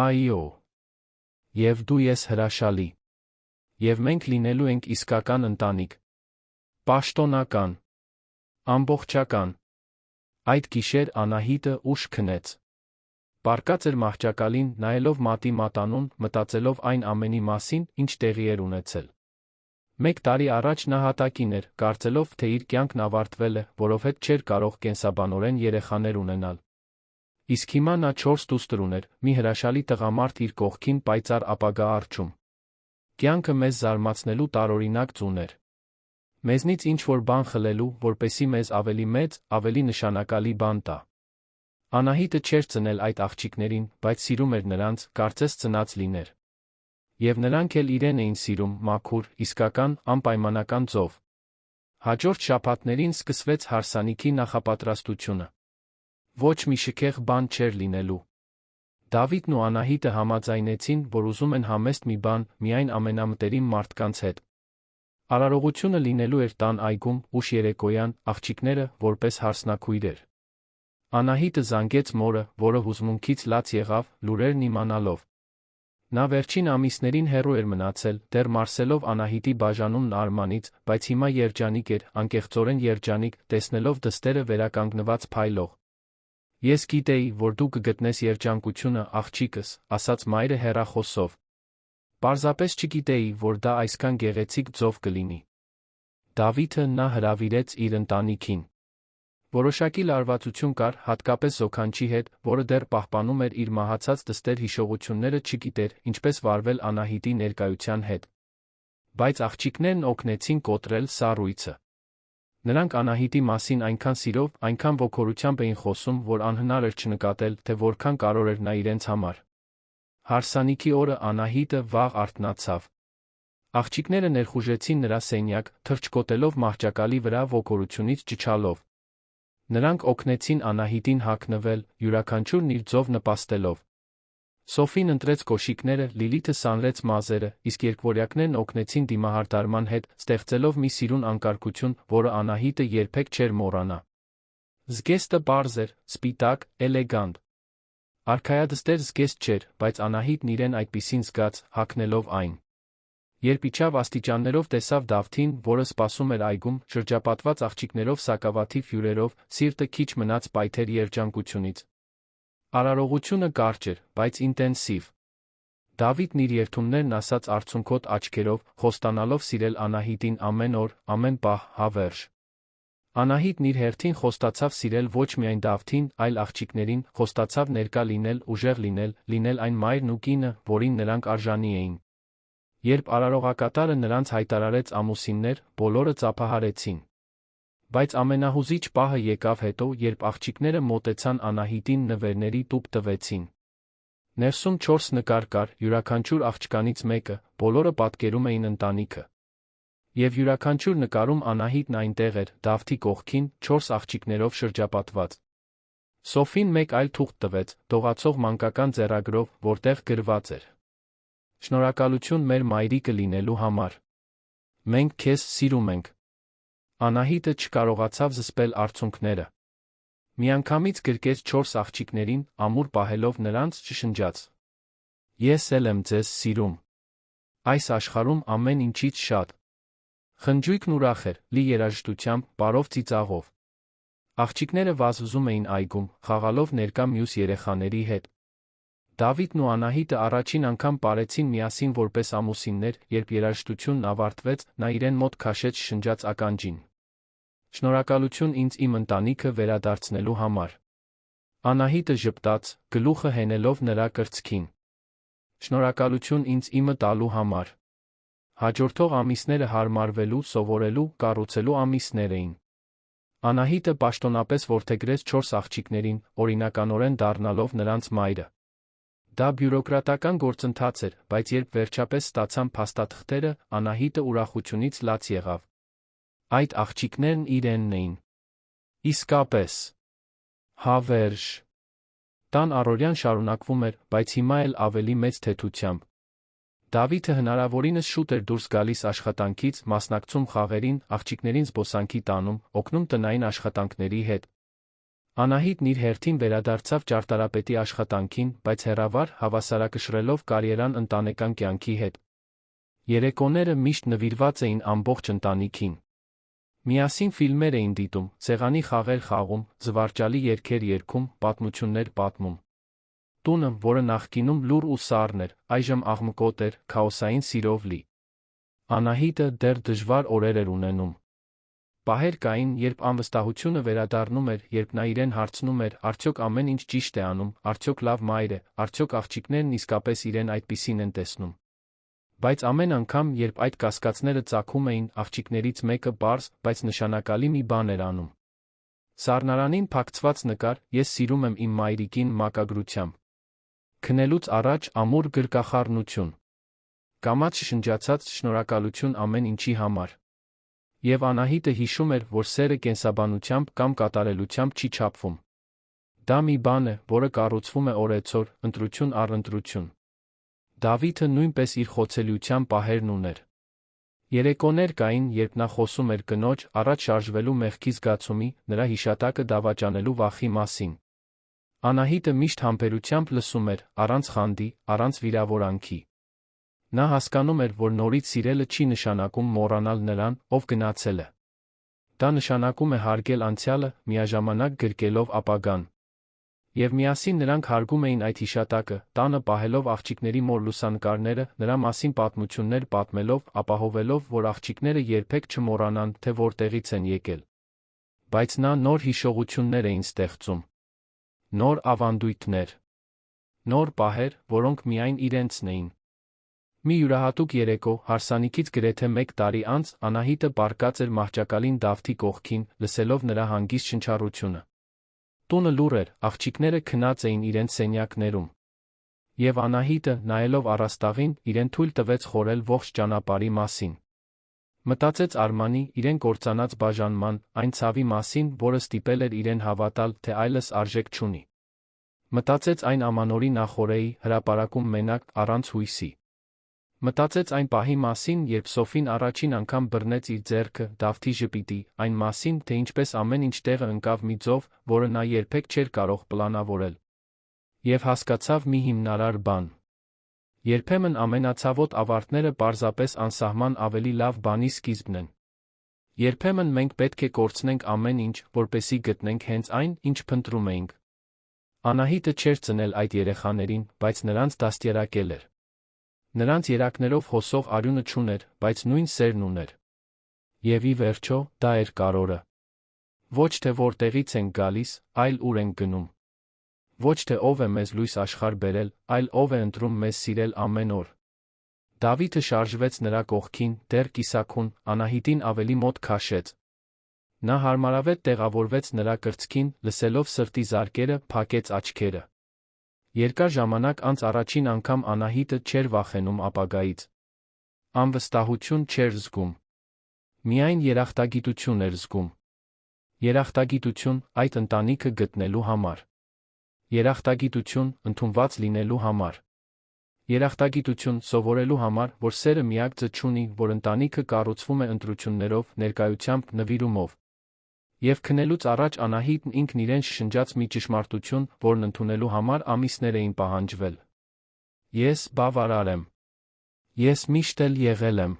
Speaker 1: Այո։ Եվ դու ես հրաշալի։ Եվ մենք լինելու ենք իսկական ընտանիք։ Պաշտոնական։ Ամբողջական։ Այդ գիշեր Անահիտը ուշ քնեց։ Պառկած էր մահճակալին, նայելով մատի մատանուն, մտածելով այն ամենի մասին, ինչ տեղի էր ունեցել։ 1 տարի առաջ նա հատակին էր, կարծելով, թե իր կյանքն ավարտվել է, որովհետև չէր կարող կենսաբանորեն երեխաներ ունենալ։ Իսկ հիմա նա 4 դուստր ուներ, մի հրաշալի տղամարդ իր կողքին պայծառ ապագա առջում։ Կյանքը մեզ զարմացնելու տարօրինակ ձուն էր։ Մեզնից ինչ-որ բան խլելու, որպեսզի մեզ ավելի մեծ, ավելի նշանակալի բան տա։ Անահիտը չէր ծնել այդ աղջիկներին, բայց սիրում էր նրանց, կարծես ծնած լիներ։ Եվ նրանք էլ իրեն էին սիրում, մաքուր, իսկական, անպայմանական ձով։ Հաջորդ շաբաթներին սկսվեց հարսանիքի նախապատրաստությունը։ Ոչ մի շքեղ բան չէր լինելու։ Դավիթն ու Անահիտը համաձայնեցին, որ ուզում են համեստ մի բան, միայն ամենամտերիմ մարդկանց հետ։ Արարողությունը լինելու էր տան այգում, ուշ երեկոյան, աղջիկները, որպես հարսնաքույրեր։ Անահիտը զանգեց մորը, որը հուզմունքից լաց եղավ, լուրերն իմանալով։ Նա վերջին ամիսներին հեռու էր մնացել, դեռ Մարսելով Անահիտի բաժանումն Արմանից, բայց հիմա երջանիկ էր, անկեղծորեն երջանիկ, տեսնելով դստերը վերականգնված փայլող։ Ես գիտեի, որ դու կգտնես երջանկությունը, աղջիկս, ասաց մայրը հեռախոսով։ Պարզապես չգիտեի, որ դա այսքան գեղեցիկ ձով կլինի։ Դավիթը նա հրավիրեց իր ընտանիքին։ Որոշակի լարվածություն կար, հատկապես Զոքանչի հետ, որը դեռ պահպանում էր իր մահացած դստեր հիշողությունները, չգիտեր, ինչպես վարվել Անահիտի ներկայության հետ։ Բայց աղջիկներն օգնեցին կոտրել սառույցը։ Նրանք Անահիտի մասին այնքան սիրով, այնքան ոգորությամբ էին խոսում, որ անհնար էր չնկատել, թե որքան կարևոր էր նա իրենց համար։ Հարսանիքի օրը Անահիտը վաղ արթնացավ։ Աղջիկները ներխուժեցին նրա սենյակ, թռչկոտելով մահճակալի վրա ոգորությունից ճչալով։ Նրանք օգնեցին Անահիտին հագնվել, յուրաքանչյուրն իր ձով նպաստելով։ Սոֆին ընտրեց կոշիկները, Լիլիթը սանրեց մազերը, իսկ երկվորյակներն օգնեցին դիմահարդարման հետ, ստեղծելով մի սիրուն անկարգություն, որը Անահիտը երբեք չէր մոռանա։ Զգեստը պարզ էր, սպիտակ, էլեգանտ։ Արքայադստեր զգեստ չէր, բայց Անահիտն իրեն այդպիսին զգաց, հագնելով այն։ Երբ իջավ աստիճաններով, տեսավ Դավթին, որը սպասում էր այգում, շրջապատված աղջիկներով սակավաթիվ հյուրերով, սիրտը քիչ մնաց պայթեր երջանկությունից։ Արարողությունը կարճ էր, բայց ինտենսիվ։ Դավիթն իր երդումներն ասաց արցունքոտ աչքերով, խոստանալով սիրել Անահիտին ամեն օր, ամեն պահ, հավերժ։ Անահիտն իր հերթին խոստացավ սիրել ոչ միայն Դավթին, այլ աղջիկներին, խոստացավ ներկա լինել, ուժեղ լինել այն մայրն ու կինը, որին նրանք արժանի էին։ Երբ արարողակատարը նրանց հայտարարեց ամուսիններ, բոլորը ծափահարեցին։ Բայց ամենահուզիչ պահը եկավ հետո, երբ աղջիկները մոտեցան Անահիտին, նվերների տուփ տվեցին։ Ներսում 4 նկար կար, յուրաքանչյուր աղջկանից մեկը, բոլորը պատկերում էին ընտանիքը։ Եվ յուրաքանչյուր նկարում Անահիտն այնտեղ էր, Դավթի կողքին, 4 աղջիկներով շրջապատված։ Սոֆին մեկ այլ թուղթ տվեց, դողացող մանկական ձեռագրով, որտեղ գրված էր. Շնորհակալություն մեր մայրիկը լինելու համար։ Մենք քեզ սիրում ենք։ Անահիտը չկարողացավ զսպել արցունքները։ Միանգամից գրկեց 4 աղջիկներին, ամուր պահելով նրանց, շշնջաց. Ես էլ եմ ձեզ սիրում։ Այս աշխարհում ամեն ինչից շատ։ Խնջույքն ուրախ էր, լի երաժշտությամբ, բարով ծիծաղով։ Աղջիկները վազվզում էին այգում, խաղալով ներկա մյուս երեխաների հետ։ Դավիթն ու Անահիտը առաջին անգամ պարեցին միասին որպես ամուսիններ, երբ երաժշտությունն ավարտվեց, նա իրեն մոտ քաշեց շշնջաց ականջին. Շնորհակալություն ինձ իմ ընտանիքը վերադարձնելու համար։ Անահիտը ժպտաց, գլուխը հենելով նրա կրծքին։ Շնորհակալություն ինձ իմը տալու համար։ Հաջորդող ամիսները հարմարվելու, սովորելու, կառուցելու ամիսներ էին։ Անահիտը պաշտոնապես որդեգրեց 4 աղջիկներին, օրինականորեն դառնալով նրանց մայրը։ Դա բյուրոկրատական գործընթաց էր, բայց երբ վերջապես ստացան փաստաթղթերը, Անահիտը ուրախությունից լաց եղավ։ Այդ աղջիկներն իրենն էին։ Իսկապես։ Հավերժ։ Տան առօրյան շարունակվում էր, բայց հիմա էլ ավելի մեծ թեթությամբ։ Դավիթը հնարավորինս շուտ էր դուրս գալիս աշխատանքից, մասնակցում խաղերին, աղջիկներին զբոսանքի տանում, օգնում տնային աշխատանքների հետ։ Անահիտն իր հերթին վերադարձավ ճարտարապետի աշխատանքին, բայց հեռավար, հավասարակշռելով կարիերան ընտանեկան կյանքի հետ։ Երեկոները միշտ նվիրված էին ամբողջ ընտանիքին։ Միասին ֆիլմեր էին դիտում, սեղանի խաղեր խաղում, զվարճալի երգեր երգում, պատմություններ պատմում։ Տունը, որը նախկինում լուռ ու սառն էր, այժմ աղմկոտ էր, քաոսային սիրով լի։ Անահիտը դեռ դժվար օրեր էր ունենում։ Պահեր կային, երբ անվստահությունը վերադառնում էր, երբ նա իրեն հարցնում էր, արդյոք ամեն ինչ ճիշտ է անում, արդյոք լավ մայր է, արդյոք աղջիկներն իսկապես իրեն այդպիսին են տեսնում։ Բայց ամեն անգամ, երբ այդ կասկածները ծագում էին, աղջիկներից մեկը պարզ, բայց նշանակալի մի բան էր անում։ Սառնարանին փակցված նկար, ես սիրում եմ իմ մայրիկին մակագրությամբ։ Քնելուց առաջ ամուր գրկախառնություն։ Կամաց շշնջացած շնորհակալություն ամեն ինչի համար։ Եվ Անահիտը հիշում էր, որ սերը կենսաբանությամբ կամ կատարելությամբ չի չափվում։ Դա մի բան է, որը կառուցվում է օրեցօր, ընտրություն առ ընտրություն։ Դավիթը նույնպես իր խոցելիության պահերն ուներ։ Երեկոներ կային, երբ նա խոսում էր կնոջ, առաջ շարժվելու մեղքի զգացումի, նրա հիշատակը դավաճանելու վախի մասին։ Անահիտը միշտ համբերությամբ լսում էր, առանց խանդի, առանց վիրավորանքի։ Նա հասկանում էր, որ նորից սիրելը չի նշանակում մոռանալ նրան, ով գնացել է։ Դա նշանակում է հարգել անցյալը, միաժամանակ գրկելով ապագան։ Եվ միասին նրանք հարգում էին այդ հիշատակը, տանը պահելով աղջիկների մոր լուսանկարները, նրա մասին պատմություններ պատմելով, ապահովելով, որ աղջիկները երբեք չմոռանան, թե որտեղից են եկել։ Բայց նա նոր հիշողություններ էին ստեղծում։ Նոր ավանդույթներ։ Նոր պահեր, որոնք միայն իրենցն էին։ Մի յուրահատուկ երեկո, հարսանիքից գրեթե 1 տարի անց, Անահիտը պառկած էր մահճակալին Դավթի կողքին, լսելով նրա հանգիստ շնչառությունը։ Տունը լուռ էր, աղջիկները քնած էին իրենց սենյակներում։ Եվ Անահիտը, նայելով առաստաղին, իրեն թույլ տվեց խորել ողջ ճանապարհի մասին։ Մտածեց Արմանի, իրեն կործանած բաժանման, այն ցավի մասին, որը ստիպել էր իրեն հավատալ, թե այլս արժեք չունի։ Մտածեց այն ամանորի նախօրեի, հրապարակում մենակ, առանց հույսի։ Մտածեց այն պահի մասին, երբ Սոֆին առաջին անգամ բռնեց իր ձեռքը, Դավթի ժպիտի, այն մասին, թե ինչպես ամեն ինչ տեղը ընկավ մի ձով, որը նա երբեք չէր կարող պլանավորել։ Եվ հասկացավ մի հիմնարար բան. երբեմն ամենացավոտ ավարտները պարզապես անսահման ավելի լավ բանի սկիզբն են։ Երբեմն մենք պետք է կորցնենք ամեն ինչ, որպեսզի գտնենք հենց այն, ինչ փնտրում էինք։ Անահիտը չէր ծնել այդ երեխաներին, բայց նրանց դաստիարակել էր։ Նրանց երակներով հոսող արյունը չուներ, բայց նույն սերն ուներ։ Եվ ի վերջո, դա էր կարևորը։ Ոչ թե որտեղից ենք գալիս, այլ ուր ենք գնում։ Ոչ թե ով է մեզ լույս աշխարհ բերել, այլ ով է ընտրում մեզ սիրել ամեն օր։ Դավիթը շարժվեց նրա կողքին, դեռ կիսաքուն, Անահիտին ավելի մոտ քաշեց։ Նա հարմարավետ տեղավորվեց նրա կրծքին, լսելով սրտի զարկերը, փակեց աչքերը։ Երկար ժամանակ անց առաջին անգամ Անահիտը չէր վախենում ապագայից։ Անվստահություն չէր զգում։ Միայն երախտագիտություն էր զգում։ Երախտագիտություն այդ ընտանիքը գտնելու համար։ Երախտագիտություն ընդունված լինելու համար։ Երախտագիտություն սովորելու համար, որ սերը միակ ձը չունի, որ ընտանիքը կառուցվում է ընտրություններով, ներկայությամբ, նվիրումով։ Եվ քնելուց առաջ Անահիտն ինքն իրեն շշնջաց մի ճշմարտություն, որն ընդունելու համար ամիսներ էին պահանջվել։ Ես բավարար եմ։ Ես միշտ էլ եղել եմ։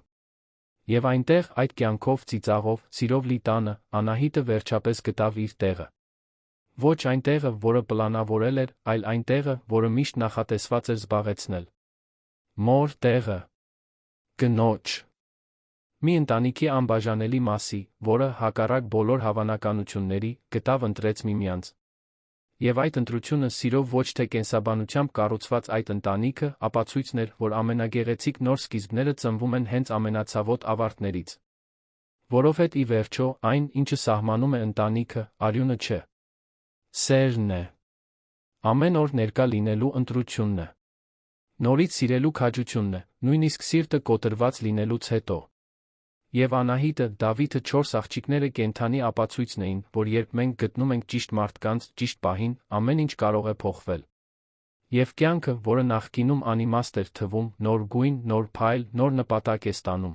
Speaker 1: Եվ այնտեղ, այդ կյանքով, ծիծաղով, սիրով լի տանը, Անահիտը վերջապես գտավ իր տեղը։ Ոչ այն տեղը, որը պլանավորել էր, այլ այն տեղը, որը միշտ նախատեսված էր զբաղեցնել։ Մոր տեղը։ Կնոջ։ Մի ընտանիքի անբաժանելի մասի, որը, հակառակ բոլոր հավանականությունների, գտավ ընտրեց միմյանց։ Եվ այդ ընտրությունը սիրով ոչ թե կենսաբանությամբ կառուցված այդ ընտանիքը ապացույցն էր, որ ամենագեղեցիկ նոր սկիզբները ծնվում են հենց ամենացավոտ ավարտներից։ Որովհետև ի վերջո, այն, ինչը սահմանում է ընտանիքը, արյունը չէ։ Սերն է։ Ամեն օր ներկա լինելու ընտրությունն է։ Նորից սիրելու քաջությունն է, նույնիսկ սիրտը կոտրված լինելուց հետո։ Եվ Անահիտը, Դավիթը 4 աղջիկները կենդանի ապացույցն էին, որ երբ մենք գտնում ենք ճիշտ մարդկանց, ճիշտ պահին, ամեն ինչ կարող է փոխվել։ Եվ կյանքը, որը նախկինում անիմաստ էր թվում, նոր գույն, նոր փայլ, նոր նպատակ է ստանում։